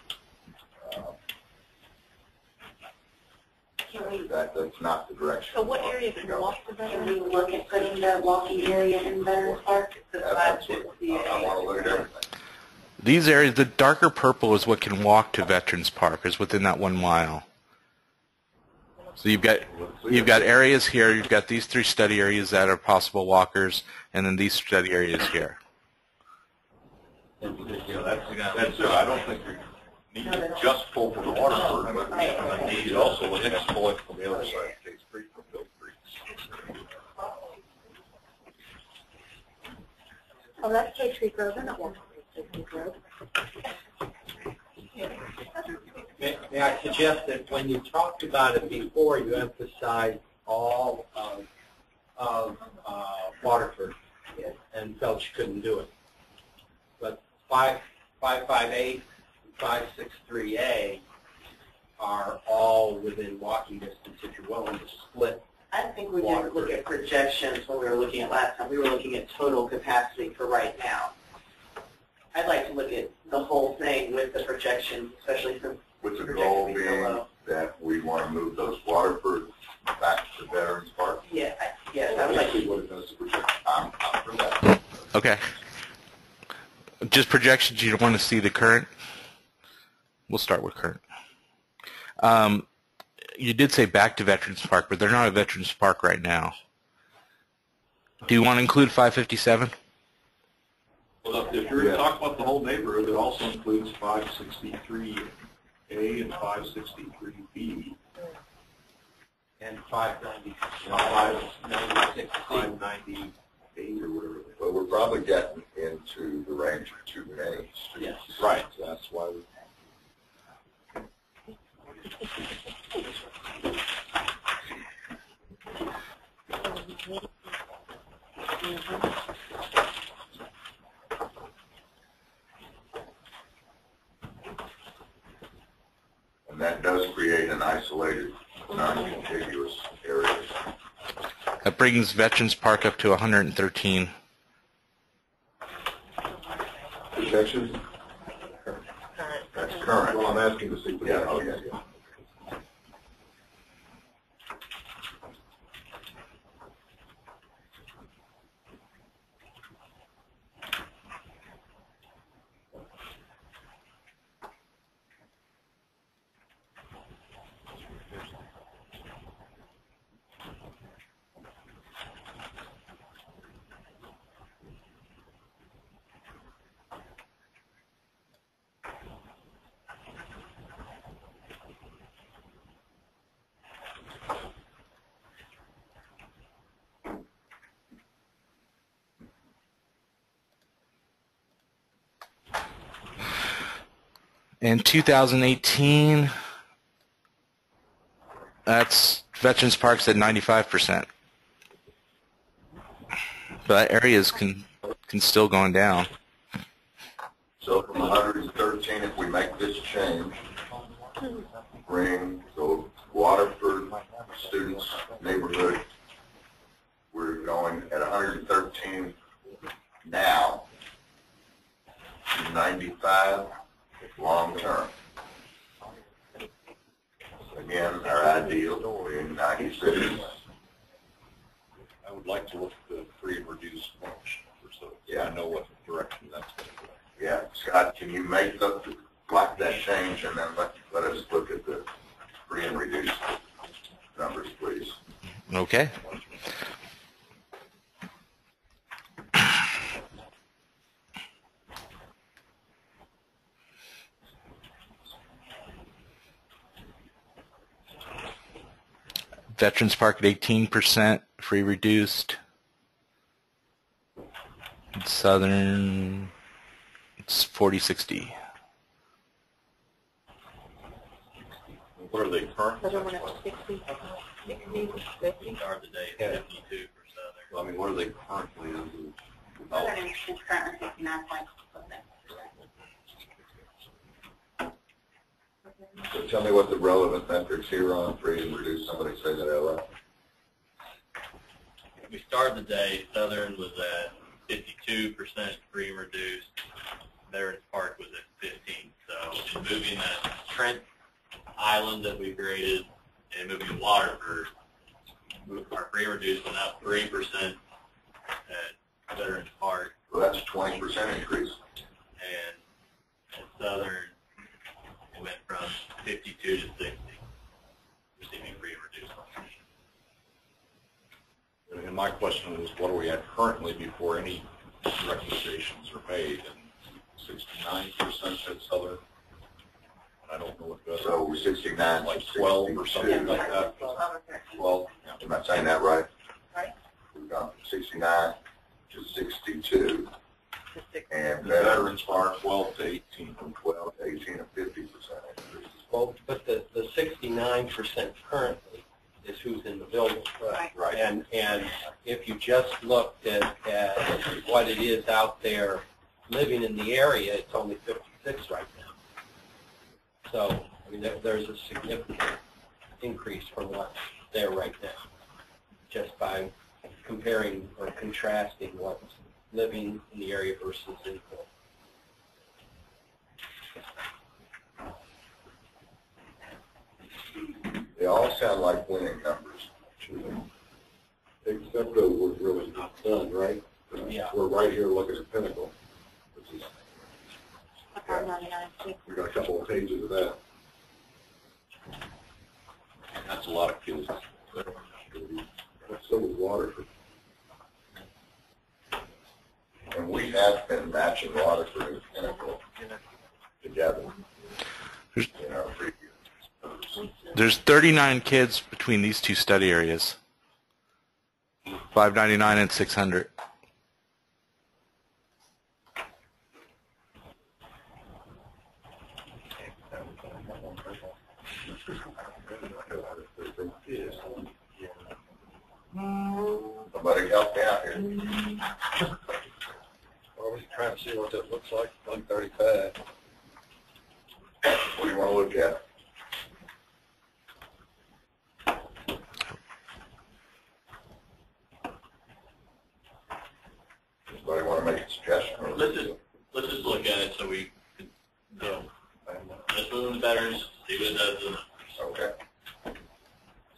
Can we, That's not the direction. So what we want area to can go. walk to can Veterans? we look at putting the walking area in Veterans Park? That's what, I want to look at everything. These areas, the darker purple is what can walk to Veterans Park, is within that 1 mile. So you've got areas here, you've got these 3 study areas that are possible walkers, and then these study areas here. That's it. I don't think we need to just pull from the water, but we need also the next point from the other side of Case Creek from Bill Creek. Oh, that's Case Creek Road. They're not walking Case Creek Road. May I suggest that when you talked about it before, you emphasized all of Waterford and felt you couldn't do it. But 558 and 563A are all within walking distance if you're willing to split. I think we didn't look at projections when we were looking at last time. We were looking at total capacity for right now. I'd like to look at the whole thing with the projections, especially since With the projected goal to be so being low. that we want to move those Waterford back to Veterans Park. Yeah, yes, I would like to. What it does to project. I'm for that. Okay. Just projections, you don't want to see the current? We'll start with current. You did say back to Veterans Park, but they're not at Veterans Park right now. Do you want to include 557? Well, if you're going to talk about the whole neighborhood, it also includes 563A and 563B. And 596, 598 or whatever. But we're probably getting into the range of too many streets. Yes. Right, that's why we. And that does create an isolated, non-contiguous area. That brings Veterans Park up to 113. Projections? That's current. Well, I'm asking to see Yeah, projections. oh, yeah, yeah. In 2018, that's Veterans Park's at 95%. But that area can still going down. So from 113, if we make this change, bring the Waterford students neighborhood, we're going at 113 now to 95 long term. Again, our ideal being 96. I would like to look at the free and reduced lunch, so Yeah. I know what direction that's going to go. Yeah, Scott, can you make like that change and then let us look at the free and reduced numbers, please? Okay. Veterans Park at 18%, free reduced. Southern, it's 40-60. What are they currently? Start the day at 52 for Southern. Well, I mean, what are they currently? Southern is currently 59.6%. So tell me what the relevant metrics here on free and reduced. Somebody say that out loud. We started the day, Southern was at 52% free and reduced. Veterans Park was at 15. So in moving that Trent Island that we created and moving to Waterford, our free and reduced went up 3% at Veterans Park. Well, that's a 20% increase. And at Southern, it went from 52 to 60, receiving free and reduced lunch. And my question was, what are we at currently before any recommendations are made? And 69% at Southern. I don't know what the other. So we're 69, like 12 or something like that. 12. Am I saying that right? Right. We've gone from 69 to 62. And Veterans Park 12 to 18. From 12 to 18, a 50% increase. Well, but the 69% currently is who's in the building. Right. And if you just looked at what it is out there living in the area, it's only 56 right now. So, I mean, there's a significant increase from what's there right now, just by comparing or contrasting what's living in the area versus infill. They all sound like winning numbers. Except that we're really not done, right? Yeah. We're right here looking at Pinnacle, which is, $1.99. we got a couple of pages of that. That's a lot of kids. So was Waterford. And we have been matching Waterford and Pinnacle together in our previous. There's 39 kids between these two study areas. 599 and 600. Somebody help me out here. Well, we're trying to see what that looks like, 135. What do you want to look at? Anybody want to make a suggestion? Or Let's just look at it so we can know. Let's move to veterans, see what it does to the numbers. Okay.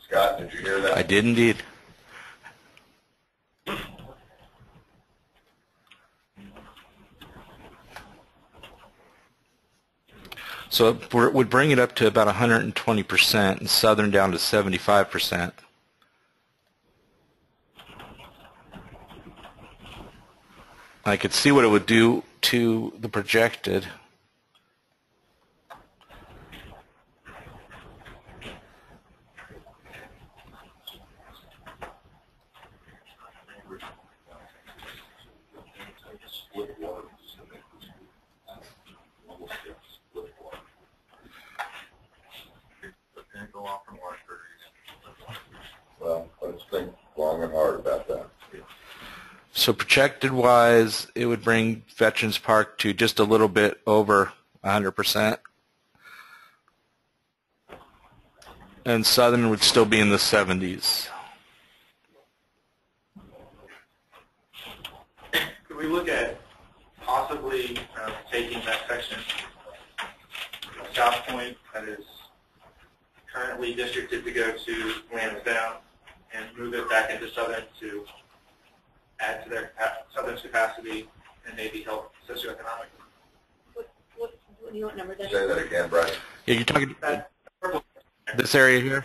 Scott, did you hear that? I did indeed. So it would bring it up to about 120% and Southern down to 75%. I could see what it would do to the projected. Split water. Split water. think long and hard about that. So projected wise, it would bring Veterans Park to just a little bit over 100%. And Southern would still be in the 70s. Could we look at possibly taking that section of South Point that is currently districted to go to Lansdowne and move it back into Southern to add to their Southern's capacity and maybe help socioeconomic? What do you want number that? Say that again, Brian. Yeah, you're talking this area here?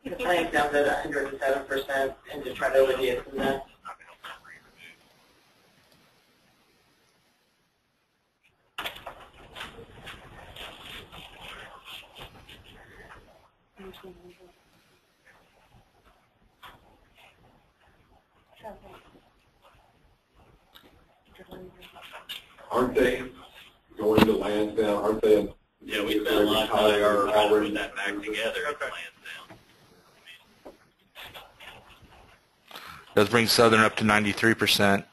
The plan's down to 107% and just try to overlay it from that. Aren't they going to Lansdowne? Aren't they? Yeah, we spent a lot of time trying to put that back together at Lansdowne. Does bring Southern up to 93%,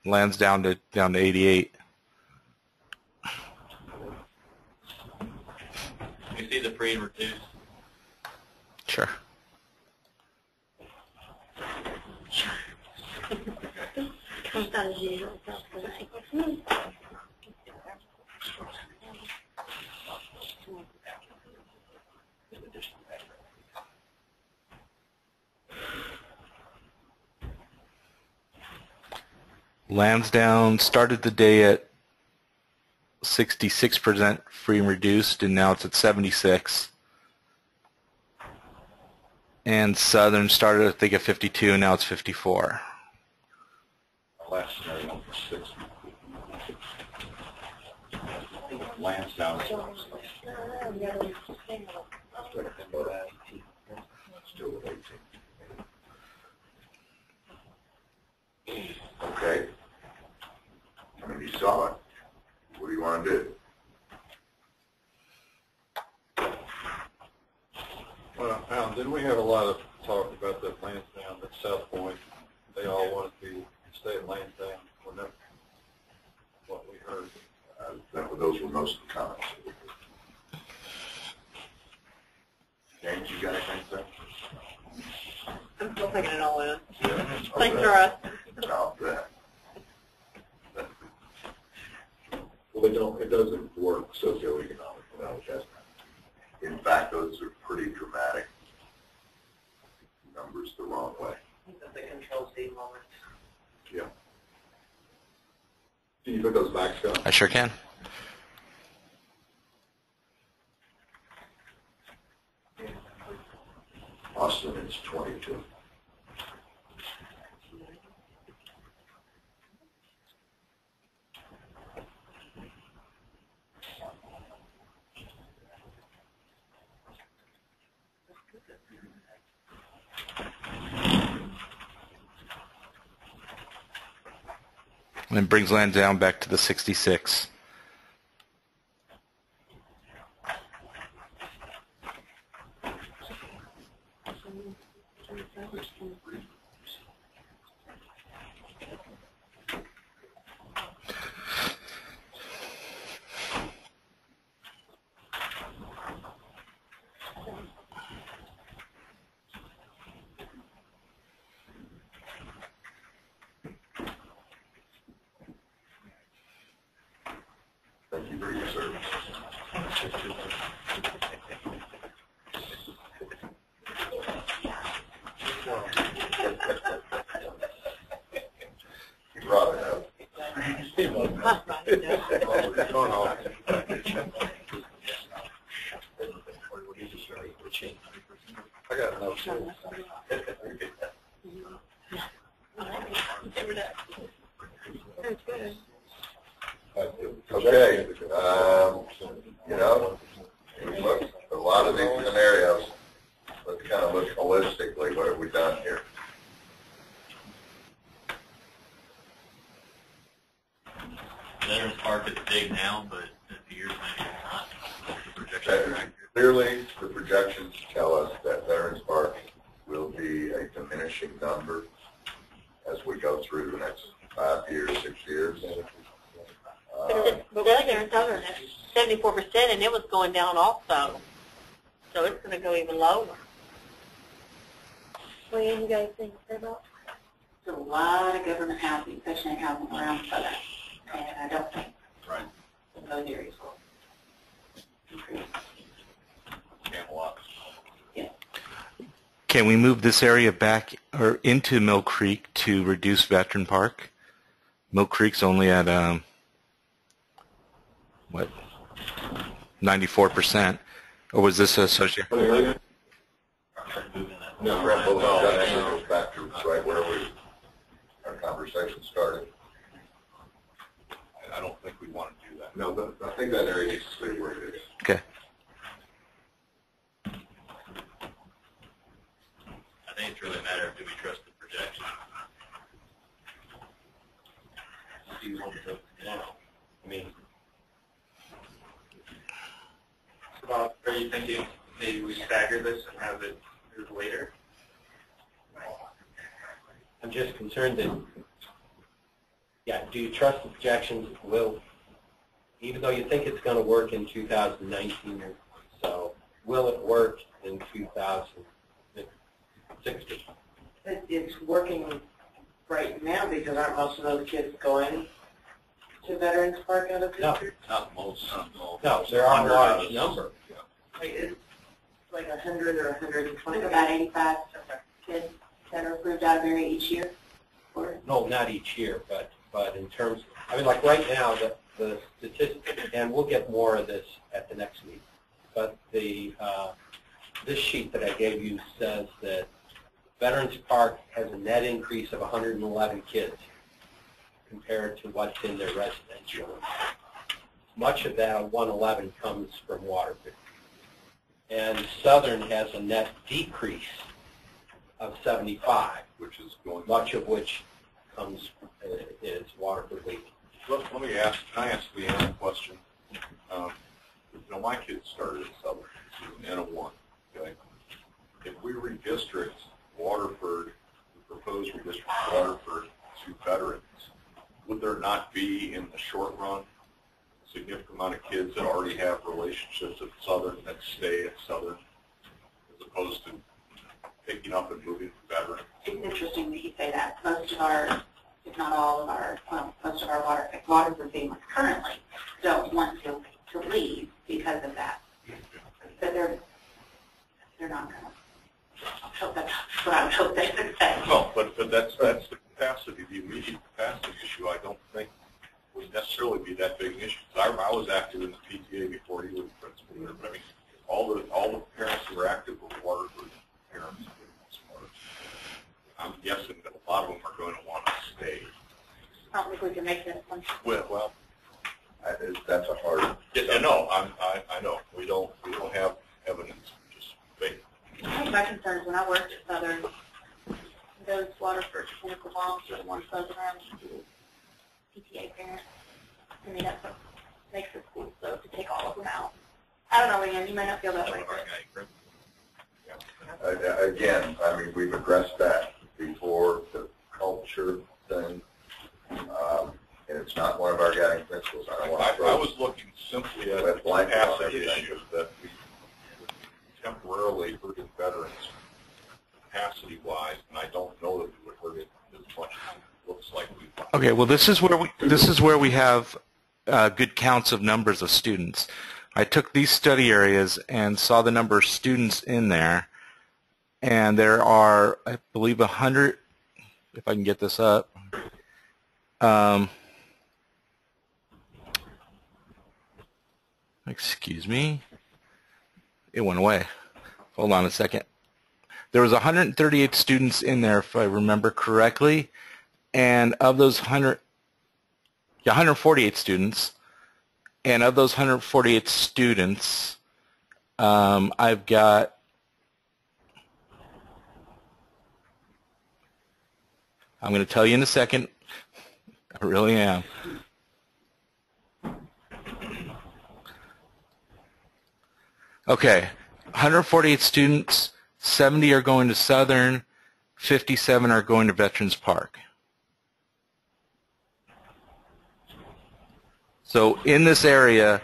Lansdowne down to 88. You see the free and reduced? Sure. Lansdowne started the day at 66% free and reduced, and now it's at 76. And Southern started, I think, at 52, and now it's 54. Last scenario for 60. Lansdowne. Still at 18. Okay. I mean, you saw it. What do you want to do? Well, Alan, didn't we have a lot of talk about the Lansdowne at South Point? They all wanted to stay at Lansdowne. Wasn't that what we heard? Those were most of the comments. James, you got anything to say? I'm still taking it all in. Yeah. Thanks, Dora. No, that. Well, it doesn't work socioeconomically. No, it doesn't. In fact, those are pretty dramatic numbers the wrong way. The control C moment. Yeah. Can you put those back, Scott? I sure can. Austin is 22. And then brings Lansdowne back to the 66. Thank you for your service. You brought it up. I got no. Okay, you know, we look at a lot of these scenarios. Let's kind of look holistically. What have we done here? Veterans Park is big now, but in a few years maybe it's not. Clearly, the projections tell us that Veterans Park will be a diminishing number as we go through the next 5 years, 6 years. But really, they're in Southern at 74%, and it was going down also. So it's going to go even lower. What do you guys think about? There's a lot of government housing, especially housing around Southern, and I don't think those areas will increase. Camelot. Yeah. Can we move this area back or into Mill Creek to reduce Veteran Park? Mill Creek's only at what, 94%, or was this associated? No, that goes back to right where our conversation started. I don't think we want to do that. No, I think that area needs to stay where it is. Okay. I think it's really a matter of do we trust the projection. I mean, Bob, are you thinking maybe we stagger this and have it move later? I'm just concerned that, yeah, do you trust the projections will, even though you think it's going to work in 2019 or so, will it work in 2060? It's working right now because aren't most of those kids going to Veterans Park out of district? Not most. No, there are a large number. Like, it's like 100 or 120. Like about 85 kids that are approved out of area each year. Or No, not each year, but in terms, I mean, like right now, the statistics, and we'll get more of this at the next meeting, but the this sheet that I gave you says that Veterans Park has a net increase of 111 kids compared to what's in their residential. Much of that 111 comes from Waterford. And Southern has a net decrease of 75, Which is going. much of which comes is Waterford League. Let me ask. Can I ask Leanne a question? My kids started at Southern, N01. Okay. If we redistrict Waterford, we propose redistrict Waterford to veterans, would there not be, in the short run, a significant amount of kids that already have relationships at Southern that stay at Southern, as opposed to picking up and moving to veterans? it's interesting that you say that. Most of our, if not all of our, well, most of our Waterford families currently don't want to leave because of that. But they're not going to. I hope that's what I would hope they would say. No, but that's the capacity, the immediate capacity issue. I don't think would necessarily be that big an issue. I was active in the PTA before he was principal there, but I mean, all the parents who were active were Waterford parents. I'm guessing that a lot of them are going to want to stay. I don't think we can make that assumption. Well, That's a hard. yeah, no, I know we don't have evidence, just fake. I think my concern is when I worked at Southern, those Waterford clinical moms are the ones buzzing around PTA parents. I mean, that's what makes the school so to take all of them out. I don't know, Leanne, you may not feel that way. Again, I mean, we've addressed that before, the culture thing, and it's not one of our guiding principles. I don't want to I was looking simply at the capacity issue that we temporarily hurted veterans capacity-wise, and I don't know that we would hurt it as much as it looks like we. Okay, well, this is where we have good counts of numbers of students. I took these study areas and saw the number of students in there, and there are, I believe, 100. If I can get this up. Excuse me. It went away. Hold on a second. There was 138 students in there, if I remember correctly, and of those 148 students, and of those 148 students, I've got I'm going to tell you in a second. I really am. Okay, 148 students, 70 are going to Southern, 57 are going to Veterans Park. So in this area,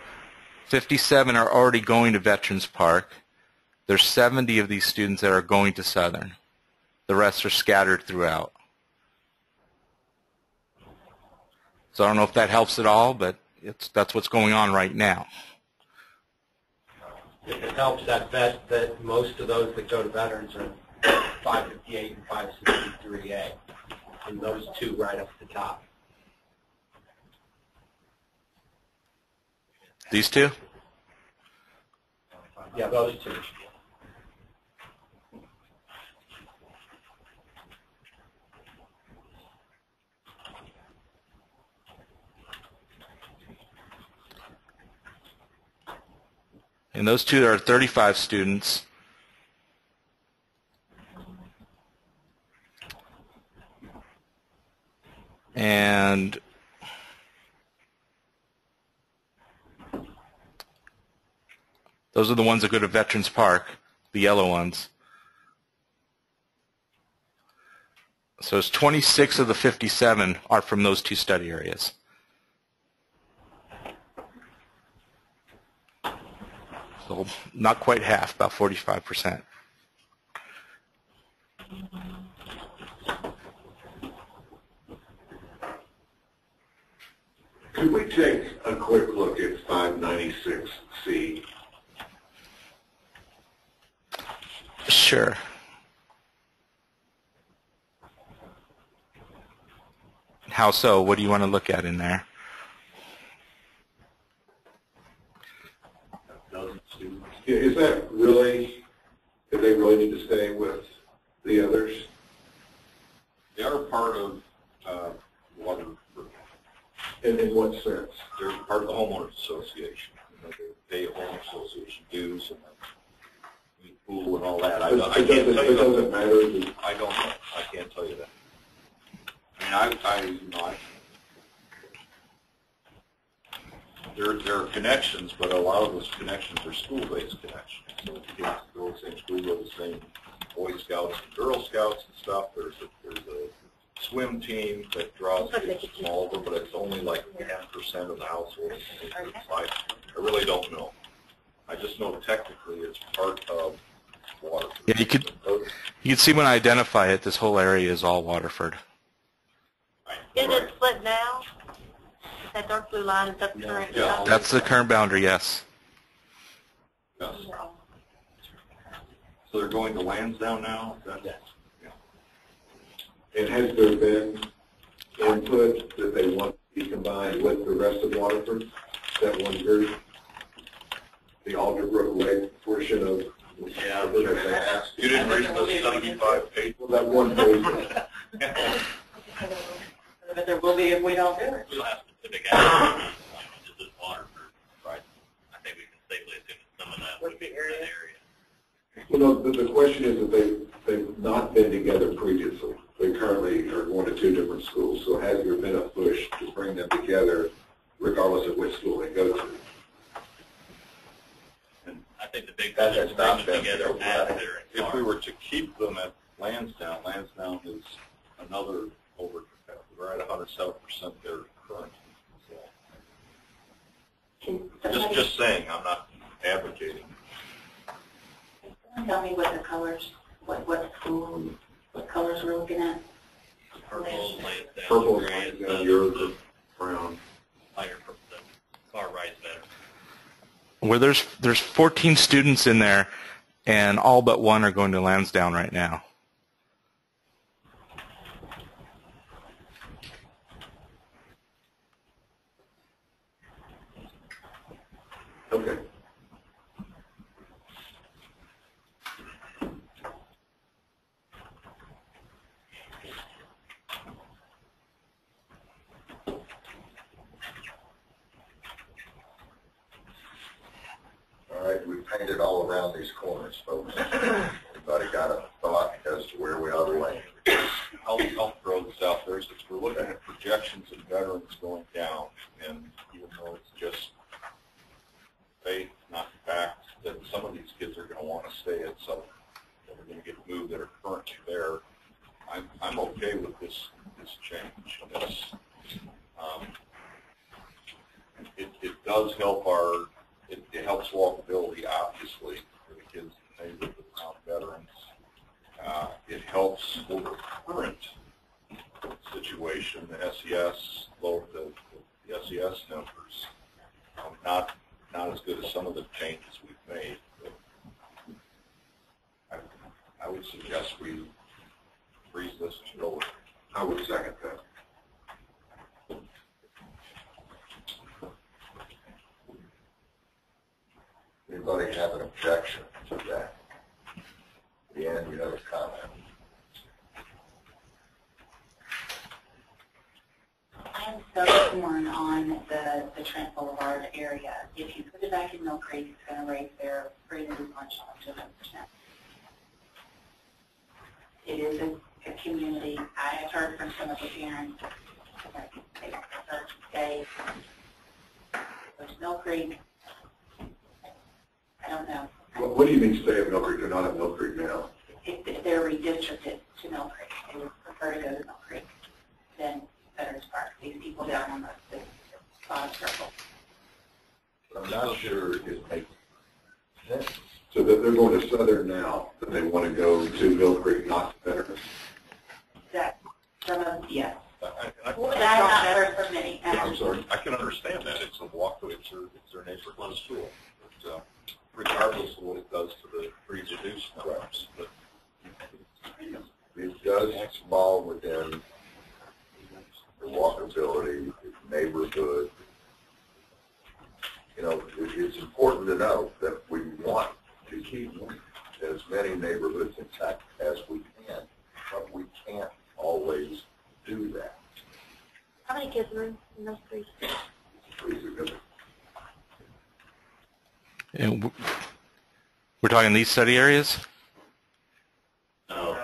57 are already going to Veterans Park. There's 70 of these students that are going to Southern. The rest are scattered throughout. So I don't know if that helps at all, but that's what's going on right now. If it helps, that most of those that go to veterans are 558 and 563A, and those two right up at the top. These two? Yeah, those two. And those two, there are 35 students. And those are the ones that go to Veterans Park, the yellow ones. So it's 26 of the 57 are from those two study areas. So not quite half, about 45%. Could we take a quick look at 596C? Sure. How so? What do you want to look at in there? Is that really, do they really need to stay with the others? They are part of Waterford. And in what sense? They're part of the homeowners association. You know, they pay homeowners association dues and the pool and all that. I can't tell you it doesn't matter. I don't know. I can't tell you that. I mean, there are connections, but a lot of those connections are school-based connections. So if you kids go to the same school, go to the same Boy Scouts and Girl Scouts and stuff, there's a swim team that draws kids from all over, but it's only like 10% of the households. I really don't know. I just know technically it's part of Waterford. Yeah, you could see when I identify it, this whole area is all Waterford. Is it split now? That dark blue line, is that the current? Yeah. That's the current boundary, yes. Yes. So they're going to Lansdowne now? Yes. And has there been input that they want to be combined with the rest of Waterford, that one group? The Alderbrook Lake portion of Yeah, you didn't read the 75 page? Well, that one page. But there will be if we don't do it. We'll have specific action, just as Waterford. Right. I think we can safely assume that some of that would be in that area. Well, no, the question is that they've not been together previously. They currently are going to two different schools. So has there been a push to bring them together regardless of which school they go to? And I think the big thing is bring them together as they're in If we were to keep them at Lansdowne, Lansdowne is another over, we're at 107% their current. So, just saying, I'm not advocating. Can you tell me what the colors, what school, what colors we're looking at? Purple, Lansdowne, Purple, gray, and yours, brown. lighter purple. The far right's better. Where there's 14 students in there, and all but one are going to Lansdowne right now. Okay. All right, we painted all around these corners, folks. Everybody got a thought as to where we ought to land? I'll throw this out there. Since we're looking at projections of veterans going down, and even though it's just faith, not fact, that some of these kids are going to want to stay at some that are going to get moved that are currently there. I'm okay with this change. It does help it helps walkability, obviously, for the kids in the neighborhood without veterans. It helps with the current situation, the SES, lower the SES numbers. Not as good as some of the changes we've made. But I would suggest we freeze this and go with it. I would second that. Anybody have an objection to that? Dan, you have a comment? I am so torn on the Trent Boulevard area. If you put it back in Mill Creek, it's going to raise their free and reduced lunch up to 100%. It is a community. I have heard from some of the parents that they prefer to stay. Go to Mill Creek. I don't know. What do you mean stay at Mill Creek? They're not at Mill Creek now. If they're redistricted to Mill Creek, they would prefer to go to Mill Creek than Veterans Park. These people down on the bottom circle. I'm not sure it makes sense. So that they're going to Southern now, that they want to go to Mill Creek, not to Veterans? That some of yes. I Well, I've not heard from many. I'm sorry. I can understand that. It's a walkway. It's their neighborhood school. But, regardless of what it does to the free reduced numbers. But It does fall within the walkability, the neighborhood. You know, it's important to know that we want to keep as many neighborhoods intact as we can, but we can't always do that. How many kids are in those three? And we're talking these study areas? no,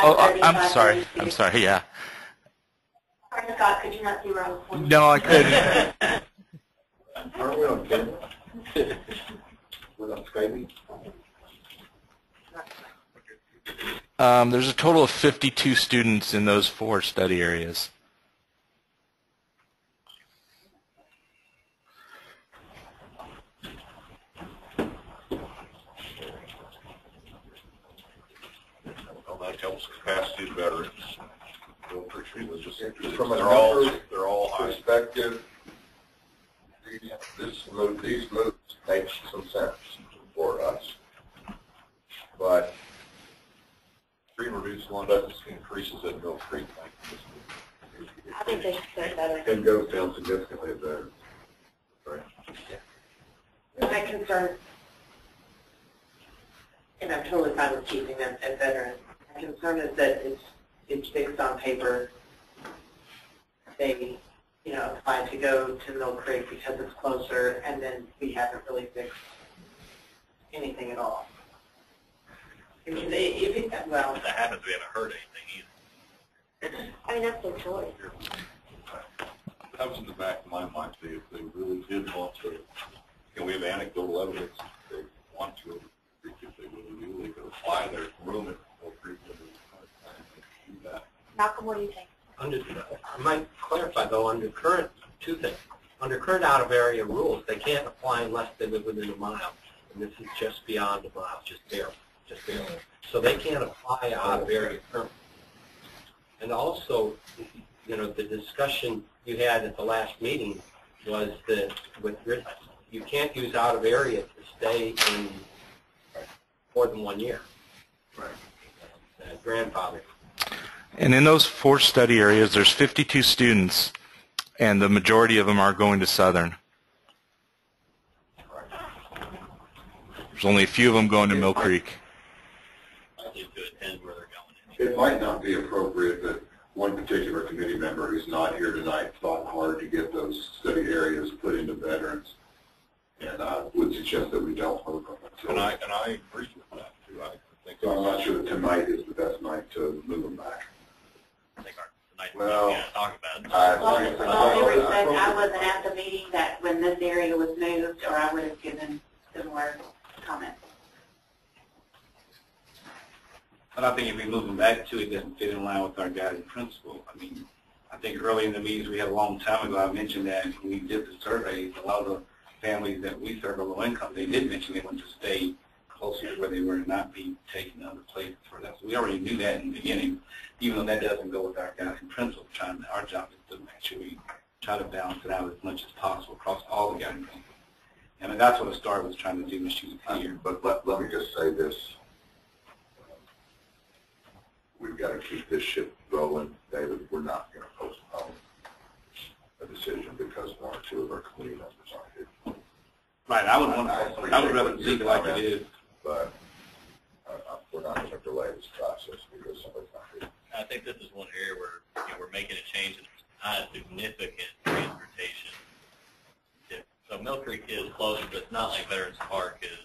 Oh, I'm sorry. I'm sorry, yeah. Sorry, Scott, could you not see where I was pointing? No, I couldn't. Aren't we on camera? We're not Skyping? There's a total of 52 students in those 4 study areas. well, that helps capacity of veterans. From a They're all numbers high. perspective, these moves make some sense for us. But Free and reduced lunch increases at Mill Creek. I think they should stay better. And goes down significantly at Veterans. Right. My concern, and I'm totally fine with keeping them as veterans, my concern is that it's fixed on paper. They, apply to go to Mill Creek because it's closer, and then we haven't really fixed anything at all. I mean, well, If that happens, we haven't heard anything either. I mean, that's their choice. That was in the back of my mind, if they really did want to, we have anecdotal evidence if they want to, if they really do, they could apply their room at Mill Creek and do that. Malcolm, what do you think? I might clarify, though, under current, 2 things. Under current out-of-area rules, they can't apply unless they live within a mile. And this is just beyond a mile, just barely. So they can't apply out-of-area permits. And also, the discussion you had at the last meeting was that you can't use out-of-area to stay in more than 1 year. Right. Grandfather. And in those 4 study areas, there's 52 students, and the majority of them are going to Southern. There's only a few of them going to Mill Creek. It might not be appropriate that one particular committee member who's not here tonight thought hard to get those study areas put into veterans. And I would suggest that we don't vote on it. And I agree with that, too. I think So I'm not sure that tonight is the best night to move them back. I think the night Well, we're going to talk about it. All due respect, I wasn't at the meeting that when this area was moved, or I would have given similar I don't think if we move them back to it doesn't fit in line with our guiding principle. I mean, I think early in the meetings we had a long time ago, I mentioned that when we did the surveys, a lot of the families that we serve are low income, they did mention they wanted to stay closer to where they were and not be taking other places for that. So we already knew that in the beginning, even though that doesn't go with our guiding principle. Our job is to make sure we try to balance it out as much as possible across all the guiding principles. And that's what Star was trying to do when she was here. But let me just say this. We've got to keep this ship rolling, David. We're not going to postpone a decision because one or two of our committee members aren't here. Right, I would rather leave it like it is. But we're not going to delay this process because somebody's not here. I think this is one area where we're making a change and it's not a significant transportation. So Mill Creek is closer, but it's not like Veterans Park is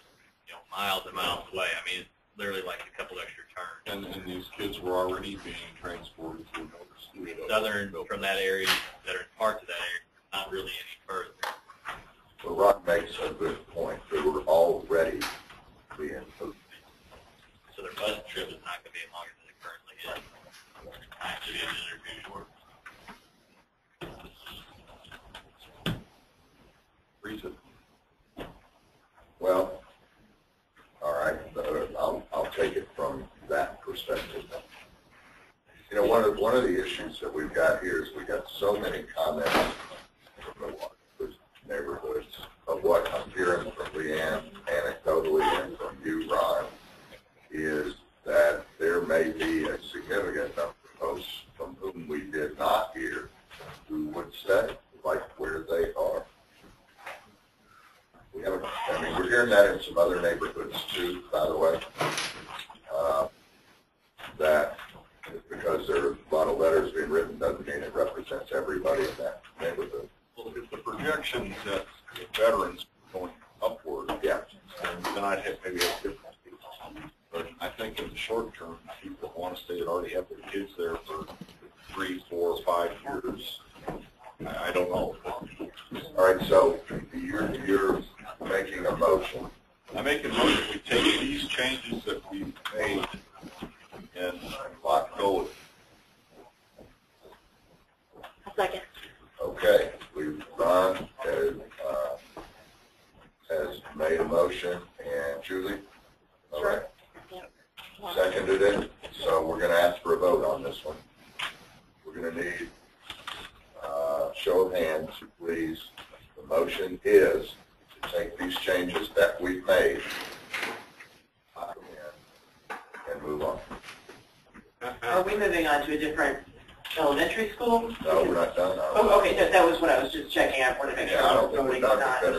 miles and miles away. I mean, it's literally like a couple extra turns. And these kids were already being transported to another school. Southern from that area, Veterans Park to that area, not really any further. Well, Rob makes a good point. They were already being moved. So their bus trip is not going to be longer than it currently is. Actually, it's interview short. Reason. Well, all right. I'll take it from that perspective. You know, one of the issues that we've got here is we got so many comments from the neighborhoods of what I'm hearing from Leanne anecdotally and from you, Ron, is that there may be a significant number of folks from whom we did not hear who would stay, like where they are. I mean, we're hearing that in some other neighborhoods too, by the way, that because there are a lot of letters being written doesn't mean it represents everybody in that neighborhood. Well, if the projections that the veterans going upward, Yeah. then I'd have maybe a different. But I think in the short term, people that want to stay that already have their kids there for 3, 4, 5 years. I don't know. All right, so you're making a motion. I make a motion we take these changes that we've made and go with. A second. Okay, Ron has made a motion, and Julie, all right, seconded it. So we're going to ask for a vote on this one. We're going to need show of hands, please. The motion is to take these changes that we've made and move on. Are we moving on to a different elementary school? No, we're not done. Oh, okay, that was what I was just checking. I wanted to make sure. Yeah, I don't think voting we're is done not. with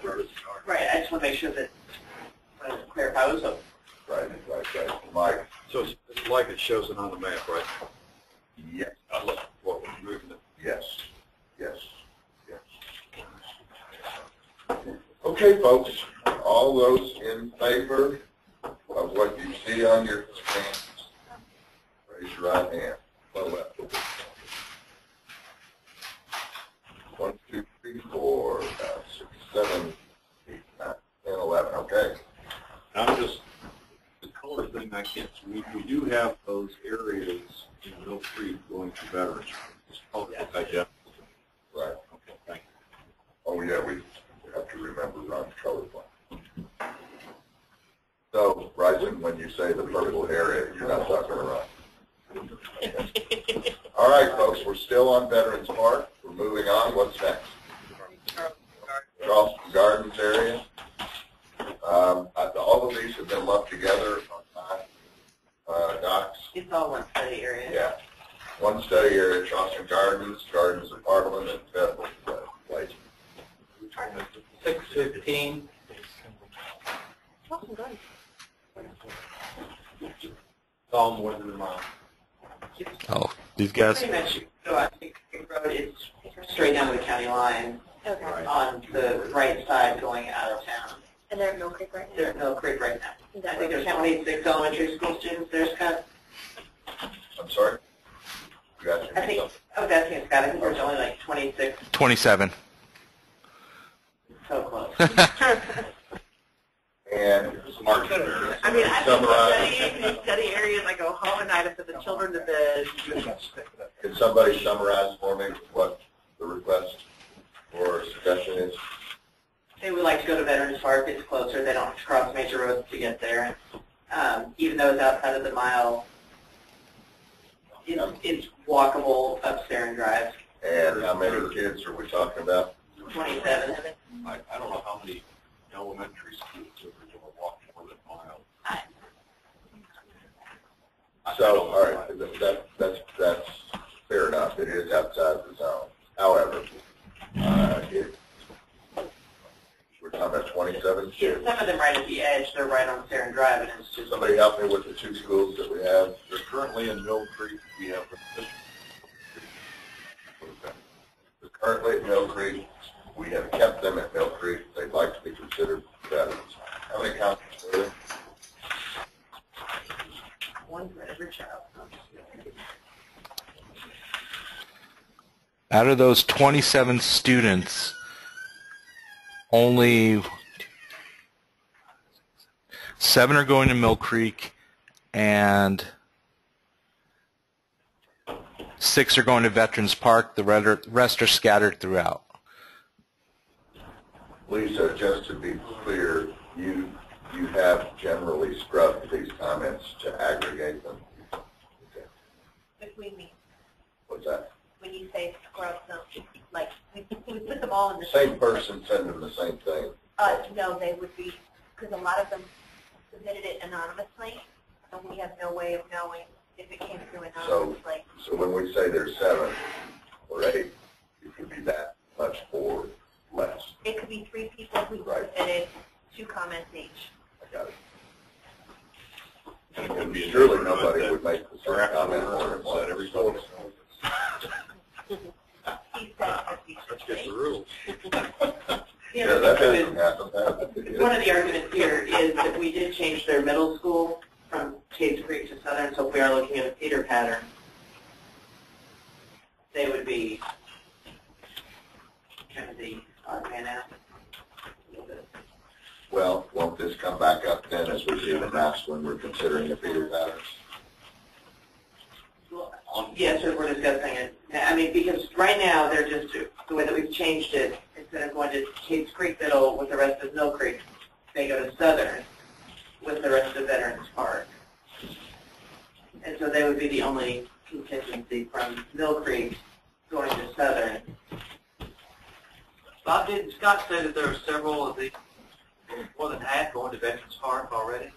Veterans Park. Right, I just want to make sure that, I want to clarify, I was a Right. Mike? So it's like it shows it on the map, right? Yes. Look, what we're moving it. Yes. Okay, folks, all those in favor of what you see on your screens, raise your right hand. Well, left. 1, 2, 3, 4, 5, 6, 7, 8, 9, 10, 11. Okay. I'm just, the color thing I can't, we do have those areas in Mill Creek going to veterans. Yeah. Right. Okay, thank you. Oh, yeah, we have to remember Ron's colorblind. So, Bryson, when you say the purple area, you're not talking around. All right, folks, we're still on Veterans Park. We're moving on. What's next? Charleston Gardens area. All of these have been lumped together on my docs. It's all one study area. Yeah. One study area, Charleston Gardens, Gardens of Parliament, and Bethel Place. 6:15. It's all more than a mile. Oh, these guys. Pretty much, so I think the road is straight down to the county line Okay. on the right side going out of town. And they're at Mill Creek right now? They're at Mill Creek right now. Is I that think right? there's 26 elementary school students there, Scott. I'm sorry? You got I think, I was asking Scott, I think there's only like 26, 27. so close. And I mean, I study areas. I go home at night. I put the children to bed. can somebody summarize for me what the request or suggestion is? They would like to go to Veterans Park. It's closer. They don't have to cross major roads to get there. Even though it's outside of the mile, it's walkable up Staring Drive. And how many kids are we talking about? 27. I don't know how many elementary schools are going to walk more than a mile. So, all right, that's fair enough. It is outside the zone. However, we're talking about 27 Yeah, kids. some of them right at the edge. They're right on Staring Drive, and it's just. Somebody help me with the 2 schools that we have. They're currently in Mill Creek. We have They're currently at Mill Creek. We have kept them at Mill Creek. They'd like to be considered veterans. How many counties are there? One for every child. Out of those 27 students, only 7 are going to Mill Creek, and 6 are going to Veterans Park. The rest are scattered throughout. Lisa, just to be clear, you have generally scrubbed these comments to aggregate them. Okay. If we meet, What's that? when you say scrub them, like, we put them all in the Same person sending the same thing. No, they would be, because a lot of them submitted it anonymously, and we have no way of knowing if it came through anonymously. So when we say there's 7 or 8, it could be that much or less. It could be 3 people who submitted 2 comments each. I got it. And it could be Surely nobody would make the same Draft comment ordinance or that everybody knows. He said Let's get the rules. Yeah, that doesn't happen. One of the arguments here is that we did change their middle school from Cades Creek to Southern, so if we are looking at a feeder pattern, they would be kind of the odd man out. Well, won't this come back up then as we do the maps when we're considering the feeder patterns? Yes, we're discussing it. I mean, because right now, they're just, the way that we've changed it, instead of going to Cades Creek Middle with the rest of Mill Creek, they go to Southern with the rest of Veterans Park. And so they would be the only contingency from Mill Creek going to Southern. Bob, didn't Scott say that there are several of the, more than half going to Veterans Park already?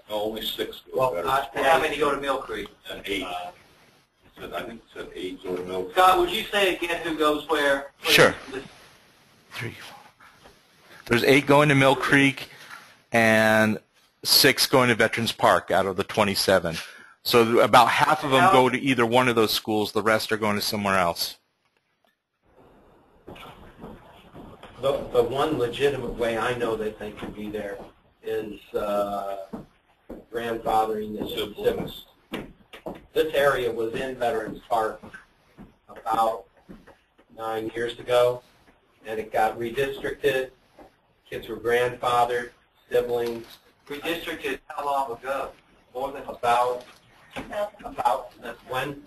No, only 6 go Well, to Veterans and how many go to Mill Creek? And 8. I think it said 8 go to Mill Creek. Scott, would you say again who goes where? Sure. 3, 4. There's 8 going to Mill Creek and 6 going to Veterans Park out of the 27. So about half of them go to either one of those schools. The rest are going to somewhere else. The one legitimate way I know that they can be there is grandfathering the siblings. This area was in Veterans Park about 9 years ago, and it got redistricted. Kids were grandfathered, siblings. Redistricted how long ago? More than about when?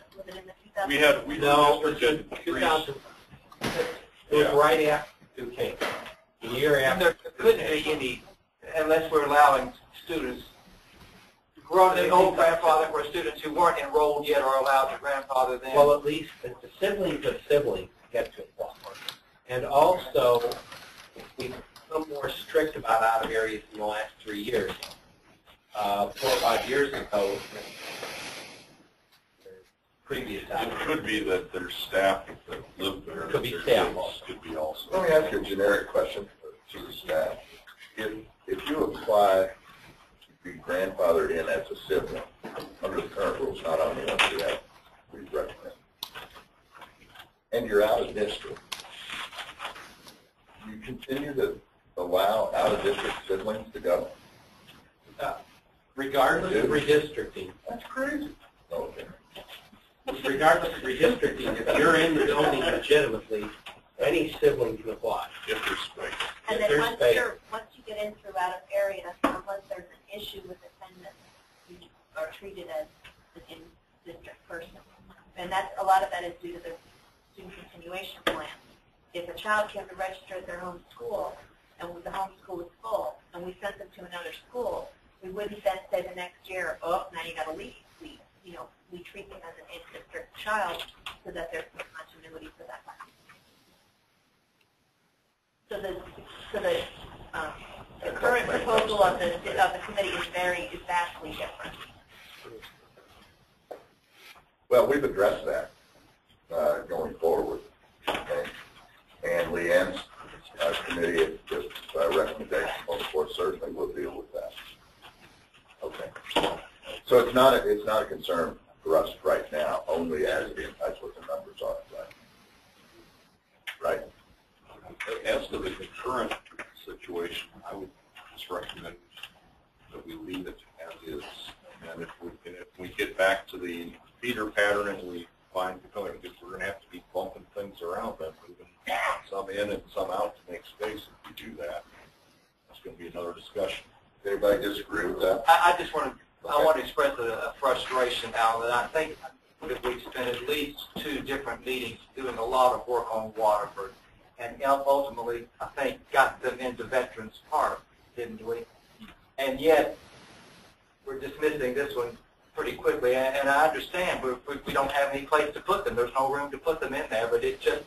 We No, redistricted 2000. It was right after you came. The year And after. there couldn't be any, unless we're allowing students, the old grandfather for students who weren't enrolled yet are allowed to grandfather them. Well, at least the siblings of siblings get to apply. And also, we've become more strict about out of areas in the last 3 years. 4 or 5 years ago, previous time. It could be that there's staff that live there. Could be Their staff kids also. Could be also. Let me ask you a generic question to the staff. If you apply to be grandfathered in as a sibling, under the current rules, not on the ones we have, we recommend, and you're out of district, you continue to allow out-of-district siblings to go? Regardless of redistricting, That's crazy. Okay. regardless of redistricting, if you're in the building legitimately, any sibling can apply. If there's space. And then There's once you get in throughout an area, unless there's an issue with attendance, you are treated as an in-district person. And that's, a lot of that is due to the student continuation plan. If a child came to register at their home school, and the home school was full, and we sent them to another school, we wouldn't then say the next year, oh, now you got to leave. We treat them as an in-district child so that there's some continuity for that. So the current proposal of the committee is vastly different. Well, we've addressed that going forward. Okay. And Leanne's committee, just recommendation, of course, certainly will deal with that. Okay. So it's not a concern for us right now, only as that's what the numbers are, right? Right? As to the current situation, I would just recommend that we leave it as is. And if we get back to the feeder pattern and we find, we're going to have to be bumping things around, then moving some in and some out to make space. If we do that, that's going to be another discussion. Anybody disagree with that? I just want to, I want to express a frustration, Alan, that I think that we spent at least 2 different meetings doing a lot of work on Waterford, and ultimately, I think, got them into Veterans Park, didn't we? And yet, we're dismissing this one pretty quickly, and I understand we don't have any place to put them. There's no room to put them in there, but it's just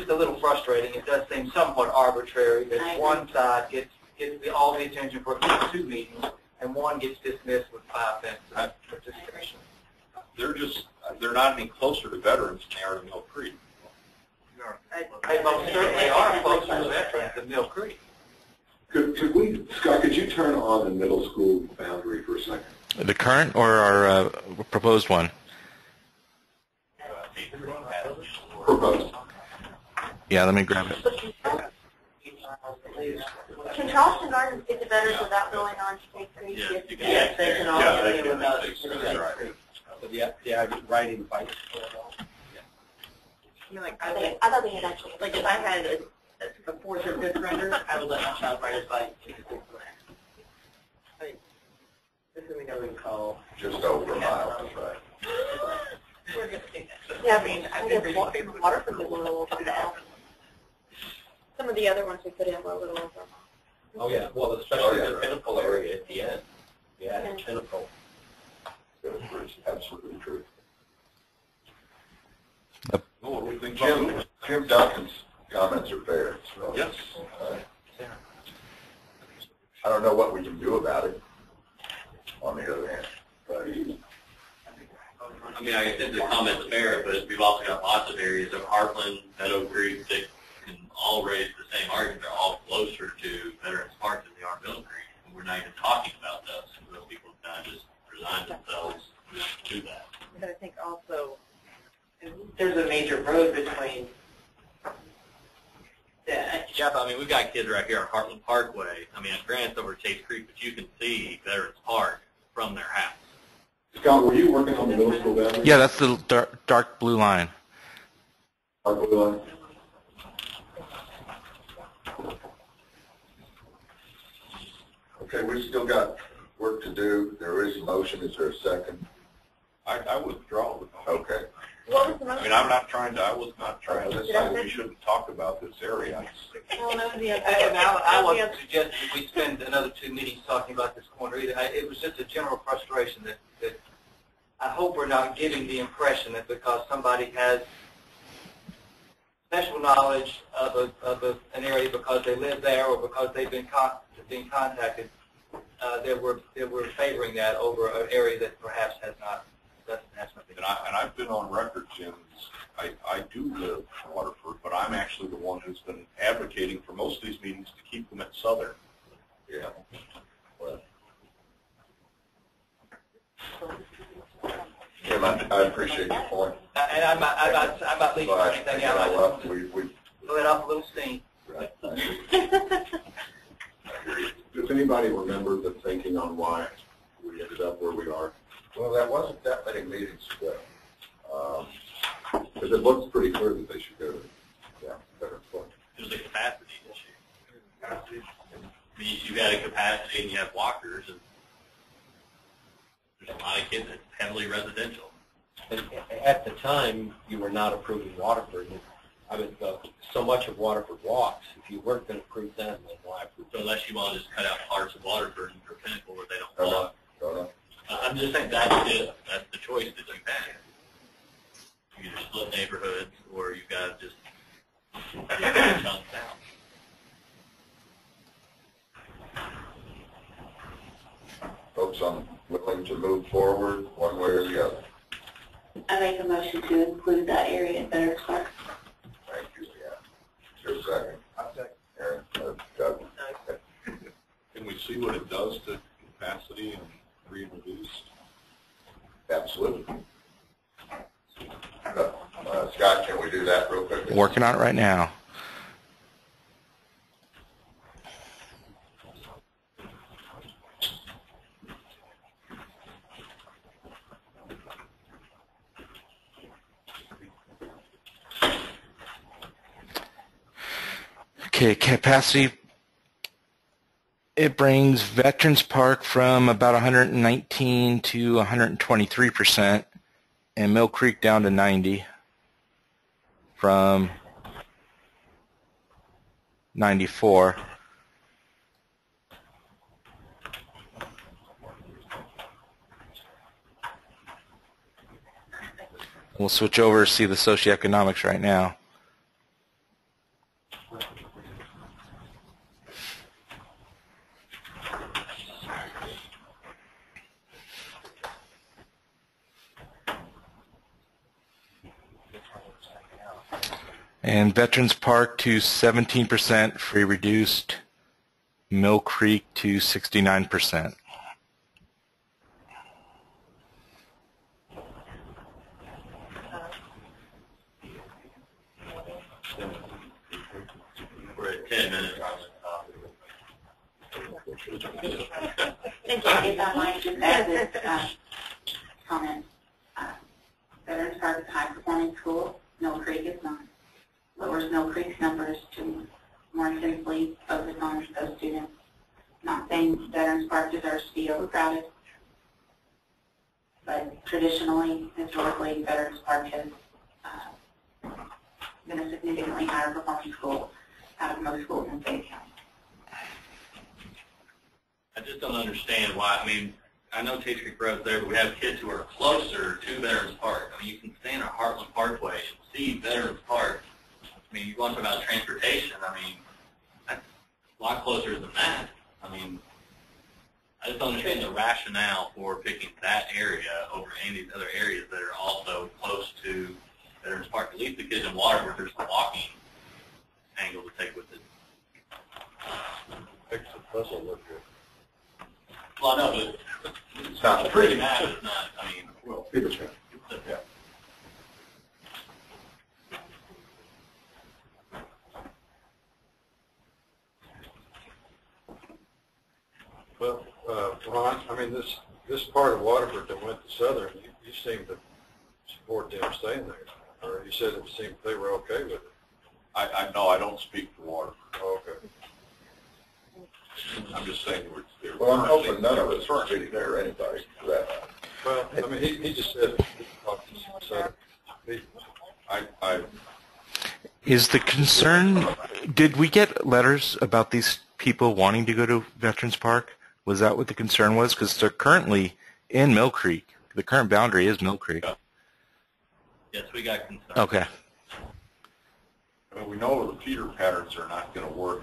a little frustrating. It does seem somewhat arbitrary that one side gets all the attention for 2 meetings, and one gets dismissed with 5 minutes of participation. They're not any closer to veterans than they are to Mill Creek. They most certainly are closer to veterans than Mill Creek. Could we, Scott, could you turn on the middle school boundary for a second? The current or our proposed one? Proposed. Yeah, let me grab it. Can Charleston Gardens get the veterans without going on State Creek? Yes, they can all Yeah, get they it can. without. Yeah, right in fight. I mean, like, I thought they had actually. like if I had a 4th or 5th grader, I would let my child ride his bike to the 6th grade. I mean, this is what we call. Just over a mile, that's right. We're going to do that. Yeah, I mean, I think Waterford was a little over now. Some of the other ones we put in were a little over. Oh, yeah, well, especially the Pinnacle area at the end. Yeah, the Pinnacle. That's absolutely true. Well, what do we think? Jim Duncan's comments are fair. So, Yes. I don't know what we can do about it, on the other hand. But I mean, I think the comment's fair, but we've also got lots of areas of Heartland, Meadow Creek that can all raise the same argument. They're all closer to Veterans Park than they are Mill Creek, and we're not even talking about those. Those people kind of just resign themselves to that. But I think also there's a major road between that. Jeff, I mean, we've got kids right here on Heartland Parkway. I mean, granted, over Chase Creek, but you can see Veterans Park from their house. Scott, were you working on the middle school boundary? Yeah, that's the dark blue line. Dark blue line? okay, we still got work to do. There is a motion. Is there a second? I withdraw the motion. Okay. What was the I motion? mean, I was not trying to say we shouldn't talk about this area. Well, no, the other. And I wasn't suggesting we spend another 2 meetings talking about this corner either. It was just a general frustration that I hope we're not giving the impression that because somebody has special knowledge of an area because they live there or because they've been contacted, that we're favoring that over an area that perhaps doesn't have something. And I've been on record, Jim, I do live in Waterford, but I'm actually the one who's been advocating for most of these meetings to keep them at Southern. Yeah. Well, Jim, I appreciate your point. And I'm not leaving But, anything you out. I know just what, want we, to let off a little steam. right. Does anybody remember the thinking on why we ended up where we are? Well, that wasn't that many meetings ago. Because it looks pretty clear that they should go to, yeah, Veterans Park. It was a capacity issue. capacity? You've got a capacity and you have walkers, and there's a lot of kids that's heavily residential. And at the time, you were not approving Waterford. I mean, so much of Waterford walks. If you weren't going to approve them, then why approve So them? unless you want to just cut out parts of Waterford and Pinnacle where they don't No, walk. no. I'm just saying that's it. That's the choice that you have. You either split neighborhoods or you've got to just chunks out. Folks, I'm willing to move forward one way or the other. I make a motion to include that area in Veterans Park. Thank you, yeah. Your second. I'll second. Aaron, Doug. Can we see what it does to capacity and reintroduce? Absolutely. Scott, can we do that real quick? Working on it right now. Okay, capacity. It brings Veterans Park from about 119 to 123%, and Mill Creek down to 90 from 94. We'll switch over to see the socioeconomics right now. And Veterans Park to 17%, free reduced. Mill Creek to 69%. We're at 10 minutes. If I might just add this comment. Veterans Park is a high-performing school. Mill Creek is not. Lowers Mill Creek's numbers to more intensely focus on those students. Not saying Veterans Park deserves to be overcrowded, but traditionally, historically, Veterans Park has been a significantly higher performing school out of most schools in Fayette County. I just don't understand why. I mean, I know Chase Creek Road's there, but we have kids who are closer to Veterans Park. I mean, you can stand at Heartland Parkway and see Veterans Park. I mean, you want to talk about transportation. I mean, that's a lot closer than that. I mean, I just don't understand the rationale for picking that area over any of these other areas that are also close to Veterans Park. At least the kids in Waterford, there's the walking angle to take with it. Makes the puzzle look good. Well, I know, but It's not pretty mad. It's not. I mean, Well, people can. yeah. Well, Ron, I mean, this part of Waterford that went to Southern, you seem to support them staying there. Or you said it seemed they were okay with it. No, I don't speak for Waterford. Oh, okay. I'm just saying they're Well, I'm hoping none of us are sitting there, or anybody, for that matter. Well, I mean, he just said, Is the concern, did we get letters about these people wanting to go to Veterans Park? Was that what the concern was? Because they're currently in Mill Creek. The current boundary is Mill Creek. Yes, we got concern. Okay. I mean, we know the feeder patterns are not going to work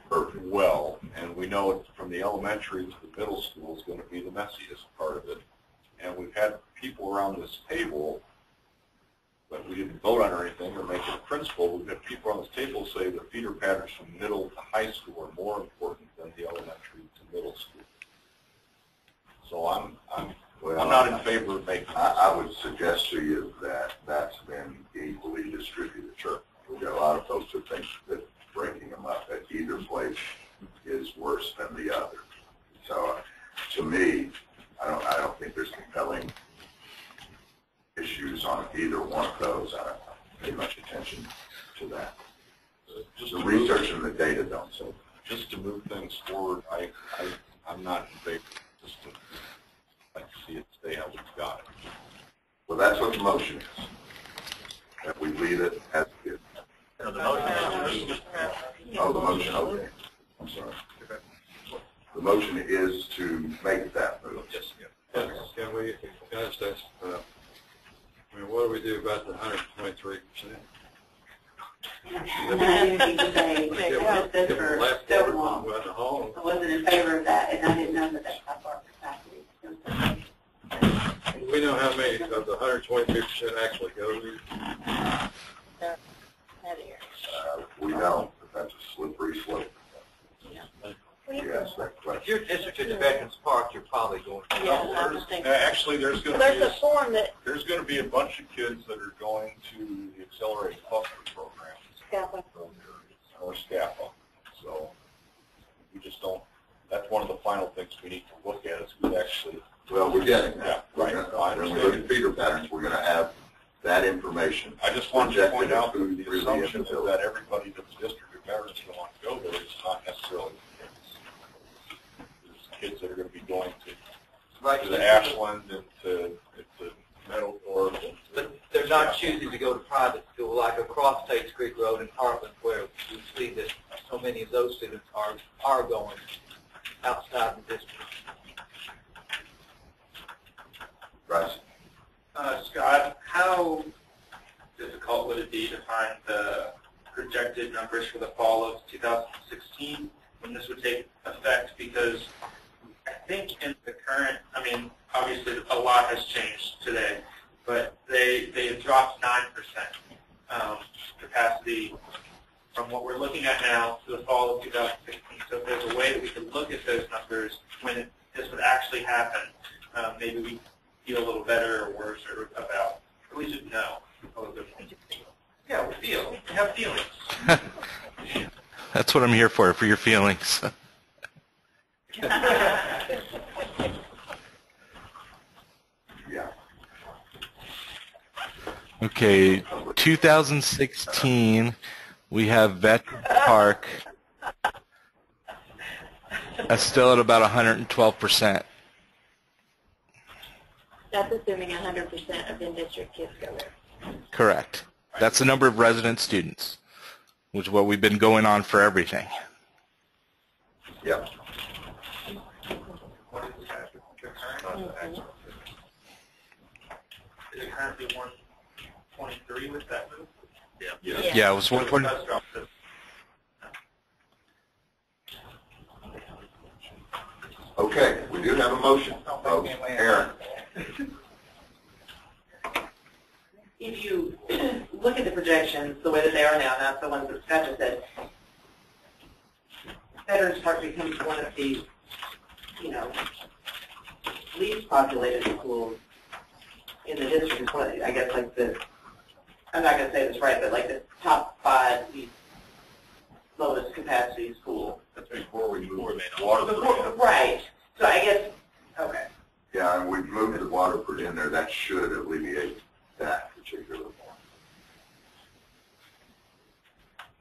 perfect well, and we know it from the elementary to the middle school is going to be the messiest part of it. And we've had people around this table, but we didn't vote on or anything or make it a principle. We've had people on this table say the feeder patterns from middle to high school are more important than the elementary to middle school. So I'm not in favor of making. I would suggest to you that that's been equally distributed. Sure. We've got a lot of folks who think that breaking them up at either place is worse than the other. So, to me, I don't think there's compelling issues on either one of those. I don't pay much attention to that. The research and the data don't. So just to move things forward, I'm not in favor. Just to like to see it stay how we've got it. Well, that's what the motion is. That we leave it as it is. No, the motion. Oh, the motion, okay. I'm sorry. The motion is to make that move. Yes, yeah. Can I just ask, I mean, what do we do about the 123%? And I didn't need to say, I stood for Stonewall. I wasn't in favor of that, and I didn't know that that's how far capacity. Do we know how many of the 123% actually go there? We don't, but that's a slippery slope. Yes, that If question. your district is Veterans Park, you're probably going to. Yeah, I was thinking. Actually, there's going There's to a form that there's going to be a bunch of kids that are going to the accelerated cluster program or SCAPA. So we just don't. That's one of the final things we need to look at is we actually. Well, we're getting Yeah, that. right. When we look at feeder patterns, we're going to have that information. I just wanted to point out that projected the through assumption is inability. that everybody that's district of veterans going to want to go there is not necessarily the case. There's kids that are going to be going to the Ashland and to Meadowthorpe. But they're not choosing to go to private school like across States Creek Road in Hartland, where we see that so many of those students are going outside the district. Right. Scott, how difficult would it be to find the projected numbers for the fall of 2016 when this would take effect? Because I think in the current, I mean, obviously a lot has changed today, but they have dropped 9% capacity from what we're looking at now to the fall of 2016. So if there's a way that we could look at those numbers when this would actually happen, maybe we feel a little better or worse or about, or we should know a little bit more. Yeah, we have feelings. That's what I'm here for your feelings. Yeah. Okay, 2016, we have Veterans Park still at about 112%. That's assuming 100% of in-district kids go there. Correct. That's the number of resident students, which is what we've been going on for everything. Yep. What is the current? Is it currently 123 with that move? Yeah. Yeah, it was 120. That's dropped to- Okay, we do have a motion. Oh, Aaron. If you look at the projections, the way that they are now, not the ones that Scott just said, Veterans Park becomes one of the, least populated schools in the district. I guess like I'm not going to say this right, but like the top 5 least lowest capacity school. That's before we move water. Right. So I guess, okay. Yeah, and we've moved the Waterford in there. That should alleviate that particular point.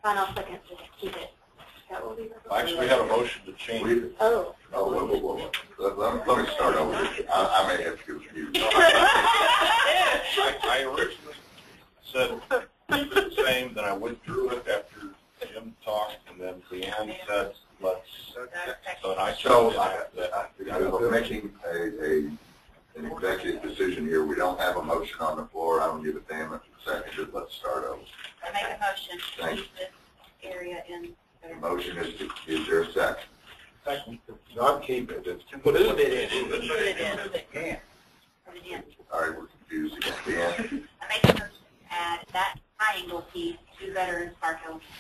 Fine, I'll second to keep it. That will be I actually had a motion to change it. Oh. Oh, whoa. Let me start over. I may have to confuse. I originally said the same, then I withdrew it after Jim talked, and then Leanne said, let's, so then I So, chose we're making an executive decision here. We don't have a motion on the floor. I don't give a damn if it's seconded. Let's start over. I make a motion to Thanks. keep this area in. The motion is there a second? Not keep it, it's Put it in. Put it in. Put it in. All right, we're confused again. Leanne? I make a motion to add that triangle piece to Veterans Park Elementary.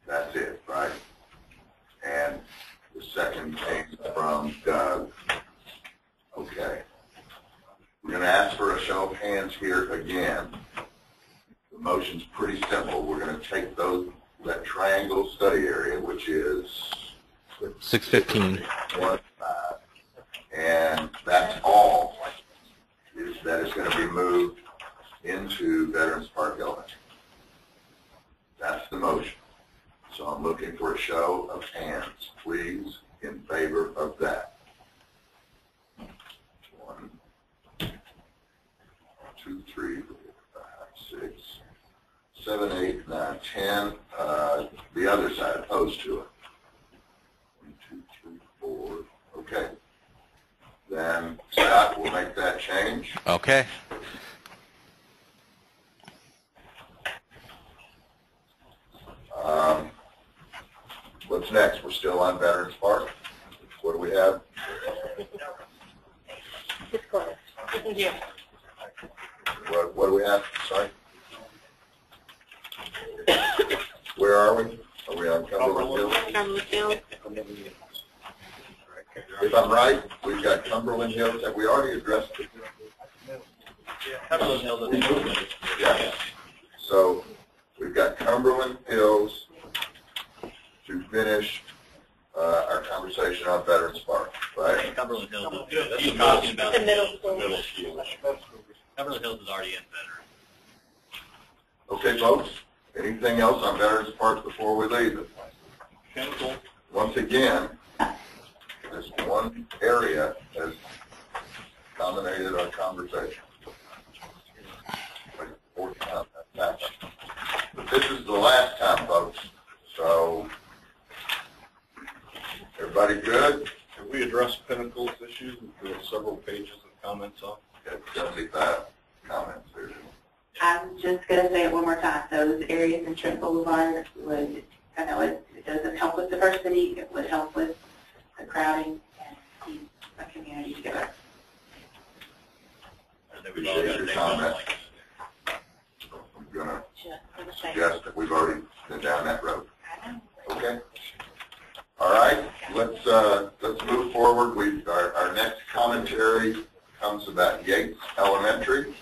That's it, right? And the second came from Doug. Okay. We're going to ask for a show of hands here again. The motion's pretty simple. We're going to take that triangle study area, which is 615. 1, 5, and that's all that is going to be moved into Veterans Park Elementary. That's 10, the other side, opposed to it. 1, 2, 3, 4. Okay. Then Scott will make that change. Okay. What's next? We're still on Veterans Park. What do we have? It's close. Yeah. What do we have? Sorry. Where are we? Are we on Cumberland Hills? Cumberland Hills. If I'm right, we've got Cumberland Hills. Have we already addressed it? Cumberland Hills, I think. Yeah. So we've got Cumberland Hills to finish our conversation on Veterans Park, right? Cumberland Hills is good. He's talking about The middle school. Middle school. Cumberland Hills is already in veteran. Okay, folks. Anything else on Veterans Park before we leave it? Chemical. Once again, this one area has dominated our conversation. But this is the last time, folks. So, everybody good? Have we addressed Pinnacle's issues? There are several pages of comments on. Got 75 comments there. I'm just going to say it one more time. Those areas in Trent Boulevard would, I know it doesn't help with diversity, it would help with the crowding and keep a community together. Appreciate your comment. I'm going to suggest that we've already been down that road. Okay? All right, let's move forward. Our next commentary comes about Yates Elementary,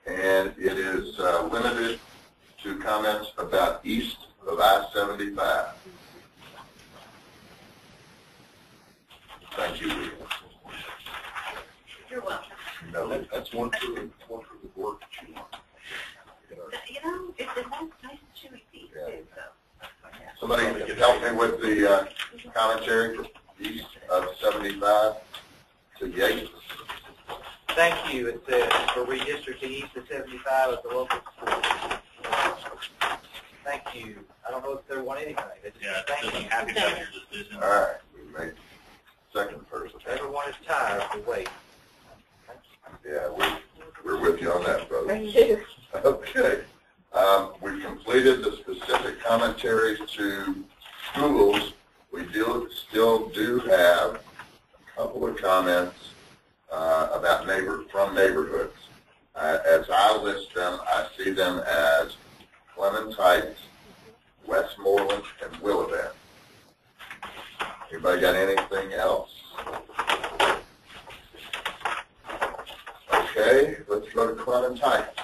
and it is limited to comments about east of I-75. Thank you, Lee. You're welcome. No, That's one for the board that you want. You know, it's a nice chewy piece, too, so. Somebody can help me with the commentary for east of 75 to Yates. Thank you. It says for redistricting east of 75 at the local school. Thank you. I don't know if they want anything. They just Yeah, thank I'm you. happy about your decision. All right, we made second first. Everyone is tired of the wait. Yeah, we're with you on that, brother. Thank you. Okay. We've completed the specific commentaries to schools. We still do have a couple of comments about from neighborhoods. As I list them, I see them as Clemens Heights, Westmoreland, and Willowbend. Anybody got anything else? Okay, let's go to Clemens Heights.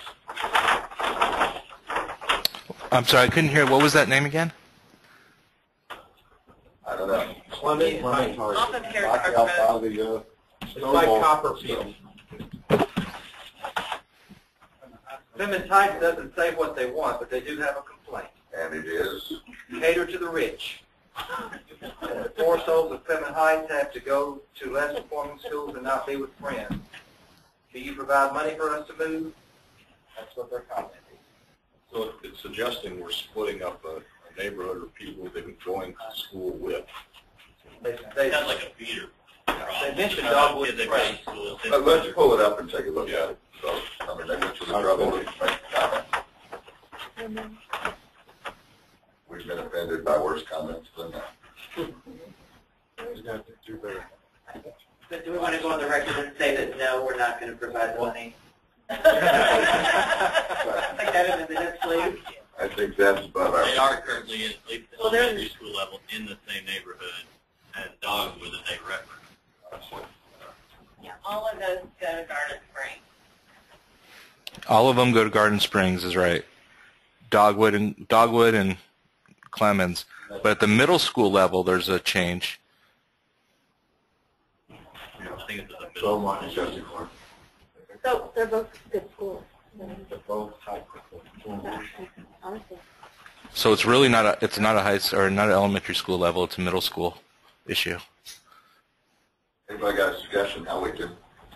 I'm sorry, I couldn't hear. What was that name again? I don't know. Clemens Heights. Off of Harris Back Park out Road. by the, It's like Copperfield. Clemens Heights doesn't say what they want, but they do have a complaint. And it is, Cater to the rich. The poor souls of Clemens Heights have to go to less performing schools and not be with friends. Do you provide money for us to move? That's what they're commenting. So it's suggesting we're splitting up a neighborhood of people they've been going to school with. They Sounds like a feeder. They mentioned Dogwood Kids that Springs. go to school. but let's pull it up and take a look at it. So, I mean, they went to the trouble to make a comment. We've been offended by worse comments than that. But do we want to go on the record and say that, no, we're not going to provide the money? Like that in the minutes, please? I think that's above our. They are currently, at least at Well, they're- elementary school level, in the same neighborhood as Dogwood that they referenced. Yeah, all of those go to Garden Springs. All of them go to Garden Springs, is right. Dogwood and Clemens. But at the middle school level, there's a change. I think it's at the middle. Beaumont and Jesse Clark. So they're both good schools. They're both type of Honestly. So it's really not a high or not an elementary school level. It's a middle school issue. Anybody got a suggestion how we can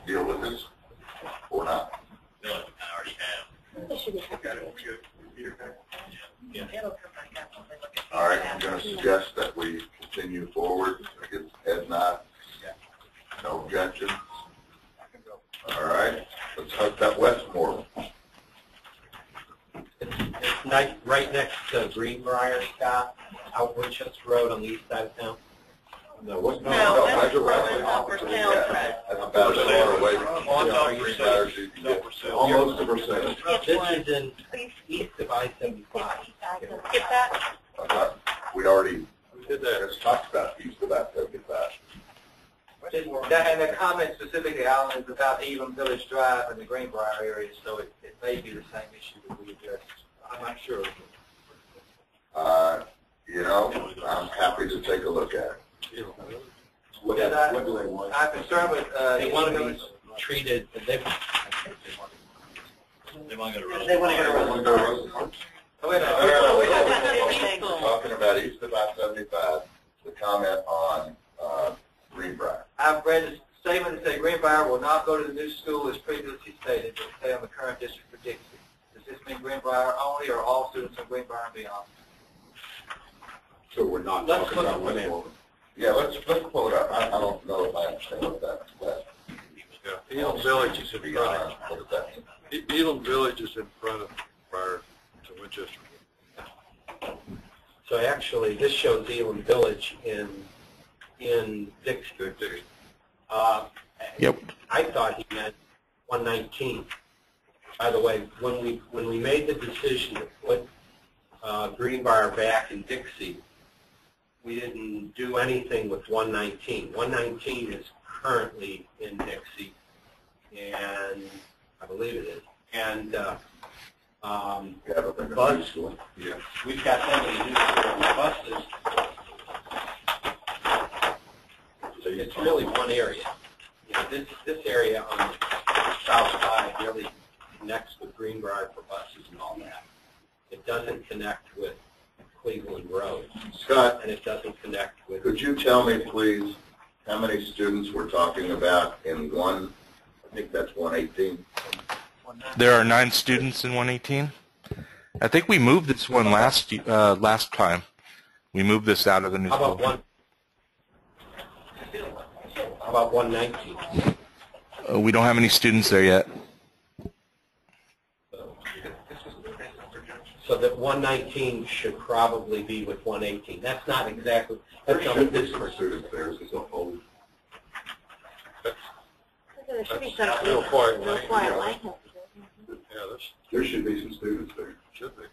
deal with this or not? I feel like we kind of already have. They should be happy with it. It'll come back up when we look at the All right, I'm data. going to suggest that we continue forward. I guess Ed nod. No objection. All right, let's hook that Westmore. It's right next to Greenbrier, Scott, out Winchester Road on the east side of town. No, No, that's directly Upper opposite. Sound Yeah, Road. that's about as far away from Oh, Green Briar as you can get. Silver Almost a percentage. This is in east of I-75. Skip that? We already did that. just talked about east of that 75. And the comment specifically, Alan, is about Elam Village Drive and the Greenbrier area, so it may be the same issue that we addressed. I'm not sure. You know, I'm happy to take a look at it. What do they want? I'm concerned with, They want to be treated, They want to go to Rose. They want to go to Want to go to Rosenberg? oh, wait a minute. We're talking about east of I-75, the comment on Greenbrier. I've read a statement that said Greenbrier will not go to the new school as previously stated, but stay on the current district for Dixie. Does this mean Greenbrier only or all students in Greenbrier and beyond? So we're not Let's talking look about at Westmore. Yeah, let's pull it up. I don't know if I understand what that Yeah, Elam Village is in front beyond, what that means. of, Elam Village is in front of prior to Winchester. so actually, this shows Elam Village in Dixie. Yep. I thought he meant 119. By the way, when we made the decision to put Greenbrier back in Dixie, we didn't do anything with 119. 119 is currently in Dixie, and I believe it is. And Yeah, but they're Bus- new school. Yeah. we've got somebody who's on the buses. It's really one area. You know, this area on the south side really connects with Greenbrier for buses and all that. It doesn't connect with Cleveland Road, Scott, and it doesn't connect with. could you tell me, please, how many students we're talking about in one, I think that's 118? There are 9 students in 118. I think we moved this one last time. We moved this out of the new How about school. one? How about 119? We don't have any students there yet. So that 119 should probably be with 118. That's not exactly. That's There not should be this some students there, it's a whole. There should be That's some. real quiet, Real right? quiet Yeah. language. Yeah, there's, There should be some students there. should be.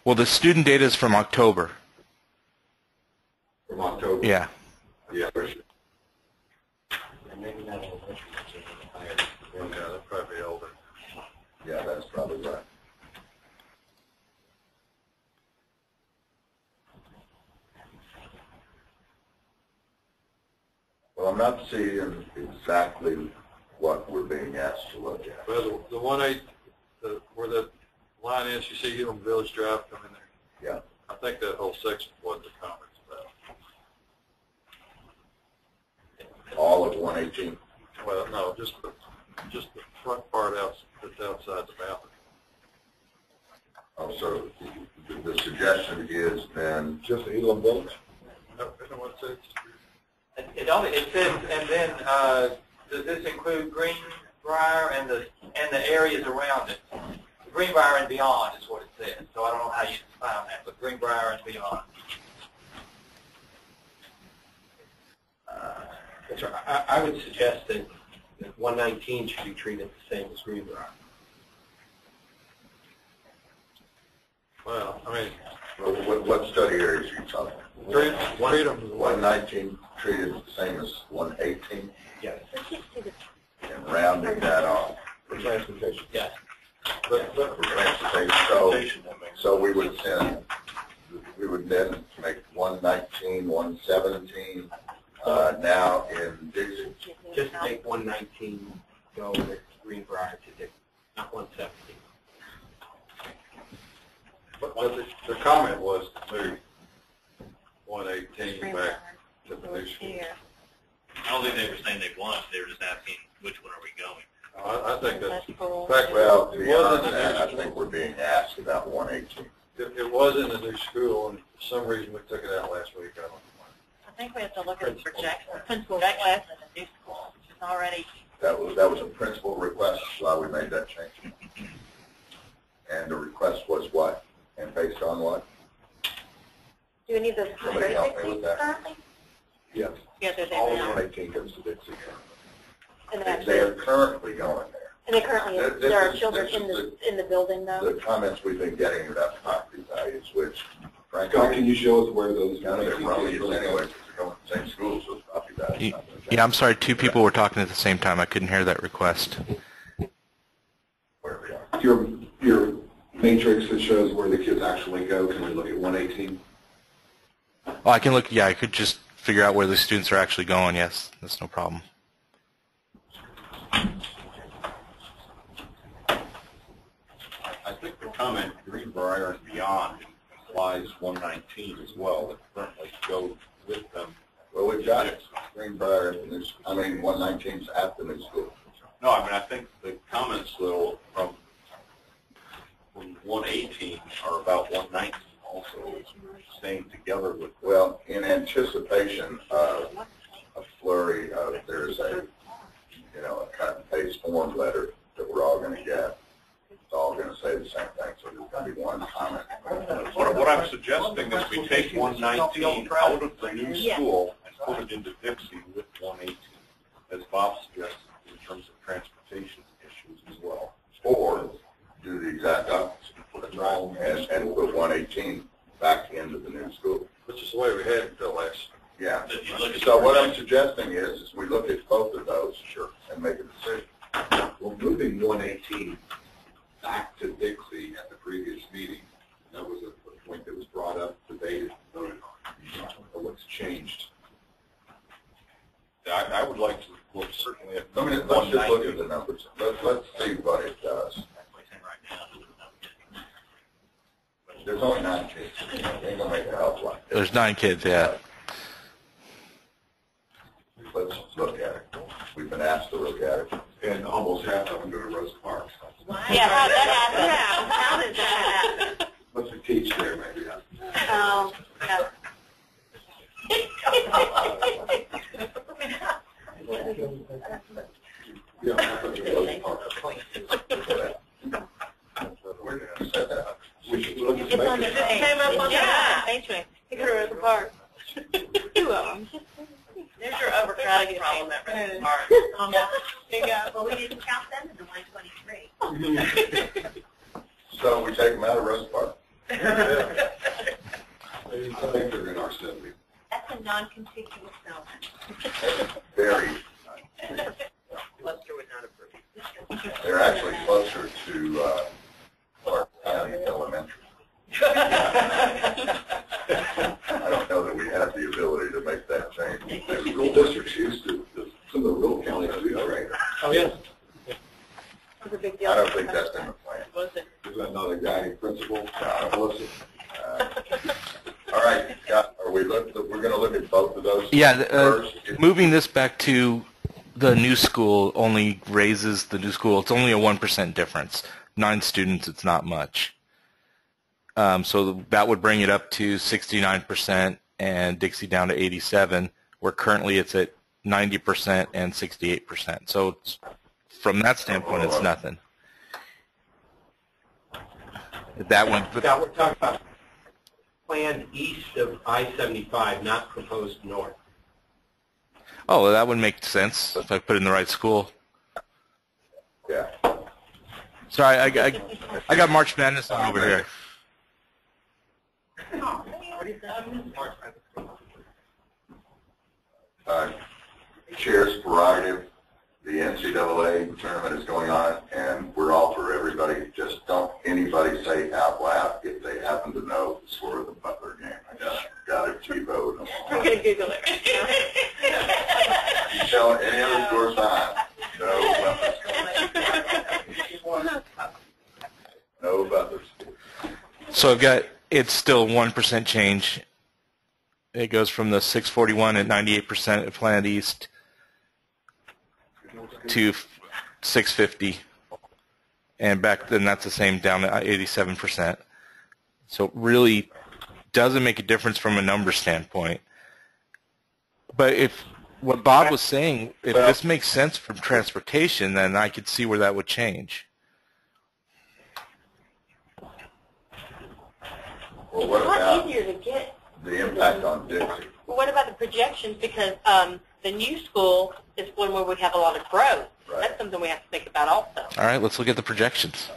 Well, the student data is from October. From October. Yeah. Yeah, there should. And maybe not elementary. Yeah, they're probably older. Yeah, that's probably right. Well, I'm not seeing exactly what we're being asked to look at. Well, the 1-8, where the line is, you see Elam Village Drive coming there. Yeah. I think that whole section is what the comments about. All of 118. Well, no, just the front part that's outside the boundary. Oh, so the suggestion is then, Just Elam Village? No, isn't what it says? It says, and then, does this include Greenbrier and the areas around it? Greenbrier and beyond is what it says, so I don't know how you define that, but Greenbrier and beyond. That's right. I would suggest that 119 should be treated the same as Greenbrier. Well, I mean, what study areas are you talking? treat them as 119 treated the same as 118 Yes. and rounding that off For transportation. Yes. for transportation. So we would then make 119, 117 now in Dixie. Just make 119 go with Greenbrier to Dixie, not 117. But the comment was to move 118 back to the new school. I don't think they were saying they want, they were just asking which one are we going. I think that's, in cool. fact, Well, it beyond wasn't that, I an think we're being asked about 118. It was in the new school, and for some reason we took it out last week. I don't know. I think we have to look at the principal checklist in the new school, which is already. That was a principal request, why we made that change. And the request was what? And based on what? Do any of those Somebody help me with that. currently? Yes. Yeah, there's All every of 118 goes to Dixie. And They are currently going there. they currently, This there are is- children this in is in the building though? The comments we've been getting about property values, which Scott, frankly, can you show us where those none of it 118 really kids is really anyway, go? because they're going to the same schools, so property values. not gonna change. Yeah, I'm sorry, two people were talking at the same time. I couldn't hear that request. Where we are. Your matrix that shows where the kids actually go, can we look at 118? Oh, I can look, yeah, I could just figure out where the students are actually going, yes. That's no problem. I think the comment Greenbrier and beyond implies 119 as well, that currently go with them. Well, we've got Greenbrier, at the new 119's at the new school. No, I mean, I think the comments, though, from 118 are about 119 also staying together with. Well, in anticipation of a flurry of, there's a cut and paste form letter that we're all going to get. It's all going to say the same thing, so there's going to be one comment. What I'm suggesting is we take 119 out of the new school and put it into Dixie with 118, as Bob suggested, in terms of transportation issues as well. Or do the exact opposite, put it wrong, and put 118 back into the new school. Which is the way we had it till last. Yeah. So what I'm suggesting is we look at both of those, sure, and make a decision. Well, moving 118 back to Dixie at the previous meeting, that was a point that was brought up, debated, voted on. What's changed? I would like to look certainly at. Let's just look at the numbers. Let's see what it does. There's only 9 kids. It ain't gonna make a hell of a lot. There's 9 kids, yeah. Let's look at it. We've been asked to look at it. And almost half of them go to Rose Park. Yeah, how'd that happen? How did that happen? What's the teach there, maybe? Yeah. Yeah, half of them go to Rose Park. We're gonna set that up. We should look at It's on the making came up on the matrix. You go to Rosa Park. 2 of them. There's your overcrowding problem at Rosa Park. There you go. Well, we didn't count them in the 123. So we take them out of Rose Park. I think they're in our 70. That's a non-contiguous zone. Very. Lester would not approve. They're actually closer to Clark County Elementary. I don't know that we have the ability to make that change. The rural districts used to, some of the rural counties do trade. Oh, yes. It was a big deal. I don't think that's in the plan. Was it? Is that not a guiding principle? Melissa? All right, Scott, we're going to look at both of those Yeah, first. moving this back to the new school only raises the new school. It's only a 1% difference. 9 students, it's not much. So that would bring it up to 69% and Dixie down to 87%, where currently it's at 90% and 68%. So it's, from that standpoint, it's nothing. That one, Now, we're talking about planned east of I-75, not proposed north. oh, well, that would make sense if I put it in the right school. Yeah. Sorry, I got March Madness on over here. Chair's prerogative. The NCAA tournament is going on, and we're all for everybody. Just don't anybody say out loud if they happen to know the score of the Butler game. I got it, T-vote. I'm going to Google it. You tell any other scores time. No Butlers. No Butlers. So I've got, it's still 1% change. It goes from the 641 at 98% at Planet East to 650, and back then that's the same down to 87%. So it really doesn't make a difference from a number standpoint. But if what Bob was saying, if this makes sense from transportation, then I could see where that would change. Well, It's what a lot about easier to get. the impact on Dixie? Well, what about the projections? Because the new school is one where we have a lot of growth. Right. That's something we have to think about also. All right, let's look at the projections.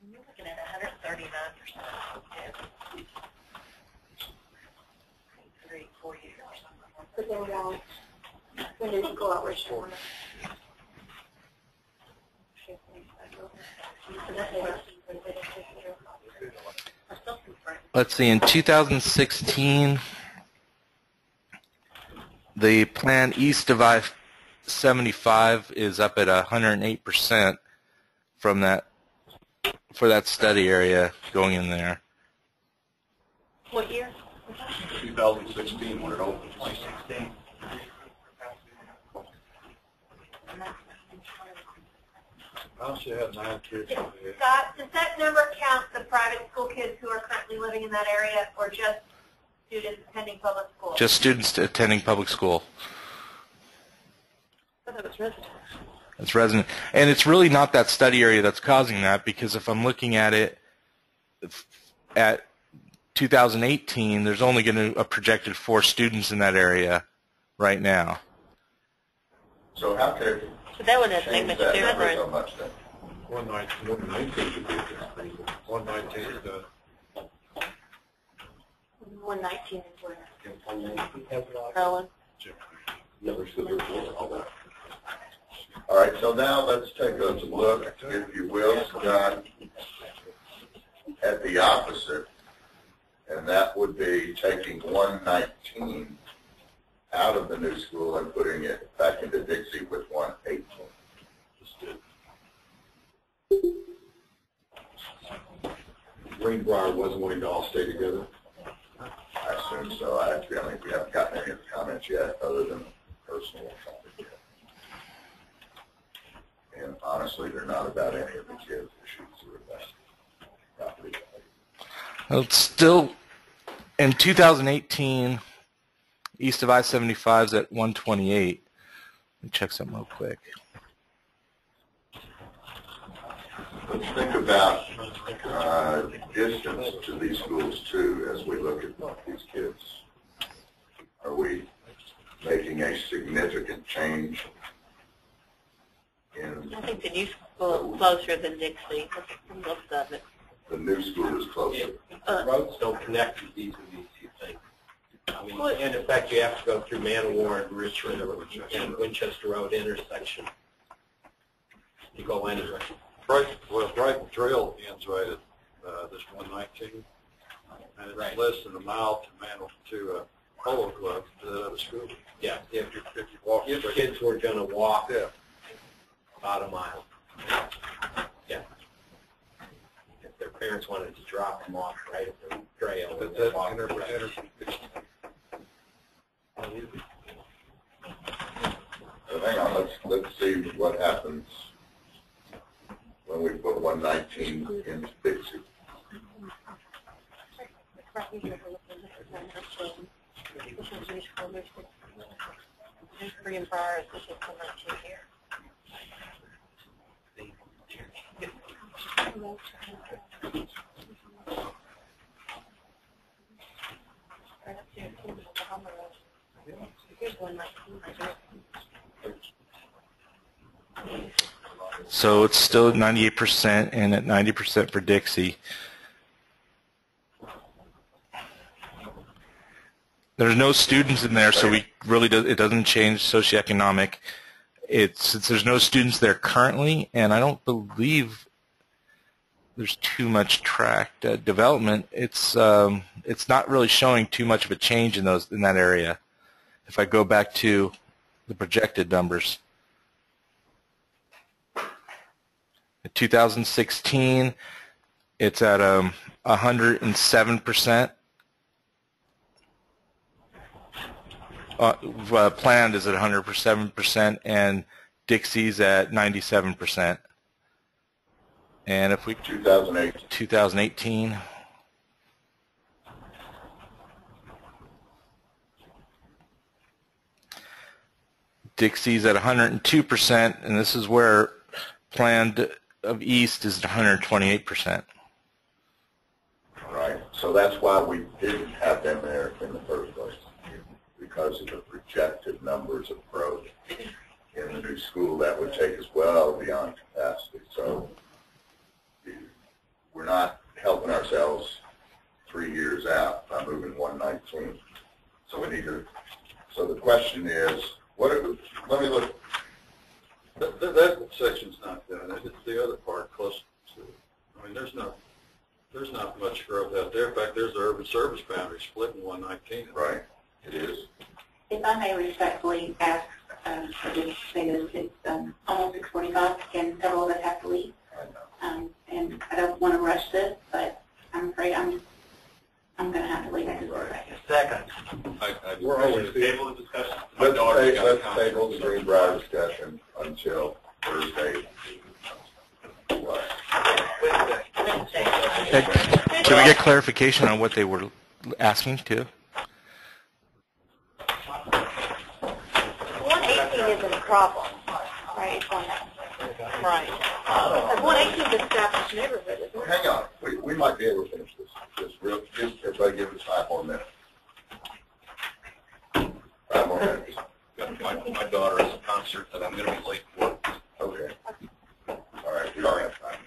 You're looking at 139%. 3, 4 years. But they won't, when they go out with shore. Let's see, in 2016, the plan east of I-75 is up at 108% from that, for that study area going in there. What year? 2016 when it opened. 2016. I also have 9 kids over here. Scott, does that number count the private school kids who are currently living in that area, or just students attending public school? Just students attending public school. I thought it was residential. It's resident. And it's really not that study area that's causing that, because if I'm looking at it at 2018, there's only going to a projected 4 students in that area right now. So how could So that wouldn't make change much that number difference. so much then? 119 should be different. 119 is done. 119 is where? Rowan. Never stood there for all that. All right, so now let's take a look, if you will, Scott, at the opposite, and that would be taking 119 out of the new school and putting it back into Dixie with 118. Greenbrier wasn't wanting to all stay together. I assume so. I don't think we haven't gotten any of the comments yet, other than personal comments. And honestly, they're not about any of the kids' issues. They're about property. Well, it's still, in 2018, east of I-75 is at 128. Let me check something real quick. Let's think about distance to these schools too, as we look at these kids. Are we making a significant change in I think the new school is closer than Dixie. From looks of it. the new school is closer? Roads don't connect as easily as you think. I mean, in effect, you have to go through Manawar and Richmond and Winchester Road intersection. You go anywhere. Brighton Trail ends right at this 119, and it's Right. less than a mile to Polo Club to the other school. Yeah, If you walk if straight. kids were going to walk Yeah. about a mile. Yeah. If their parents wanted to drop them off right at the trail. But they'd that walk the rest. So hang on, let's see what happens when we put 119 into Dixie. Greenbrier is just 119 here. Right up there, Bahama Road. Here's 119 right here. So it's still at 98% and at 90% for Dixie. There's no students in there, so it doesn't change socioeconomic. Since there's no students there currently, and I don't believe there's too much tract development. It's not really showing too much of a change in that area. If I go back to the projected numbers. In 2016, it's at 107%. Planned is at 107%, and Dixie's at 97%. And if we 2018, Dixie's at 102%, and this is where planned of East is at 128%. Right. So that's why we didn't have them there in the first place, because of the projected numbers of growth in the new school that would take us well beyond capacity. So we're not helping ourselves 3 years out by moving 119. So we need to. So the question is, let me look. That section's not done. It's the other part close to it. I mean, there's not much growth out there. In fact, there's the urban service boundary split in 119. Right. It is. If I may respectfully ask, to say this, it's almost 6:45, and several of us have to leave. I know. And I don't want to rush this, but I'm afraid I'm going to have to leave at this point. Second. We're always Table the discussion. Let's table the Greenbrier discussion until Thursday. What? can we get clarification on what they were asking too? 118 isn't a problem, right? Right. 118 is an established neighborhood, isn't it? Hang on. We might be able to finish this. Just everybody give us 5 more minutes. 5 more minutes. My daughter has a concert that I'm going to be late for. Okay. All right. We don't have time.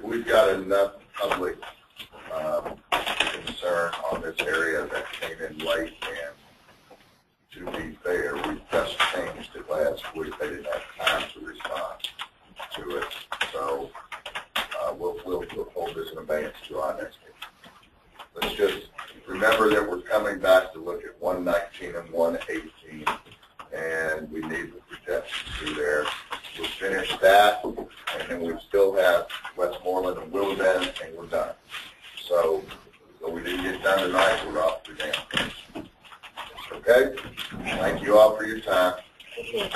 We've got enough public concern on this area that came in late, and to be fair, we just changed it last week. They didn't have time to respond to it. So we'll hold this in abeyance to our next meeting. Let's just remember that we're coming back to look at 119 and 118, and we need the projections through there. We'll finish that, and then we still have Westmoreland and Willow Bend, and we're done. So we didn't get done tonight, we're off to down. Okay? Thank you all for your time. Okay.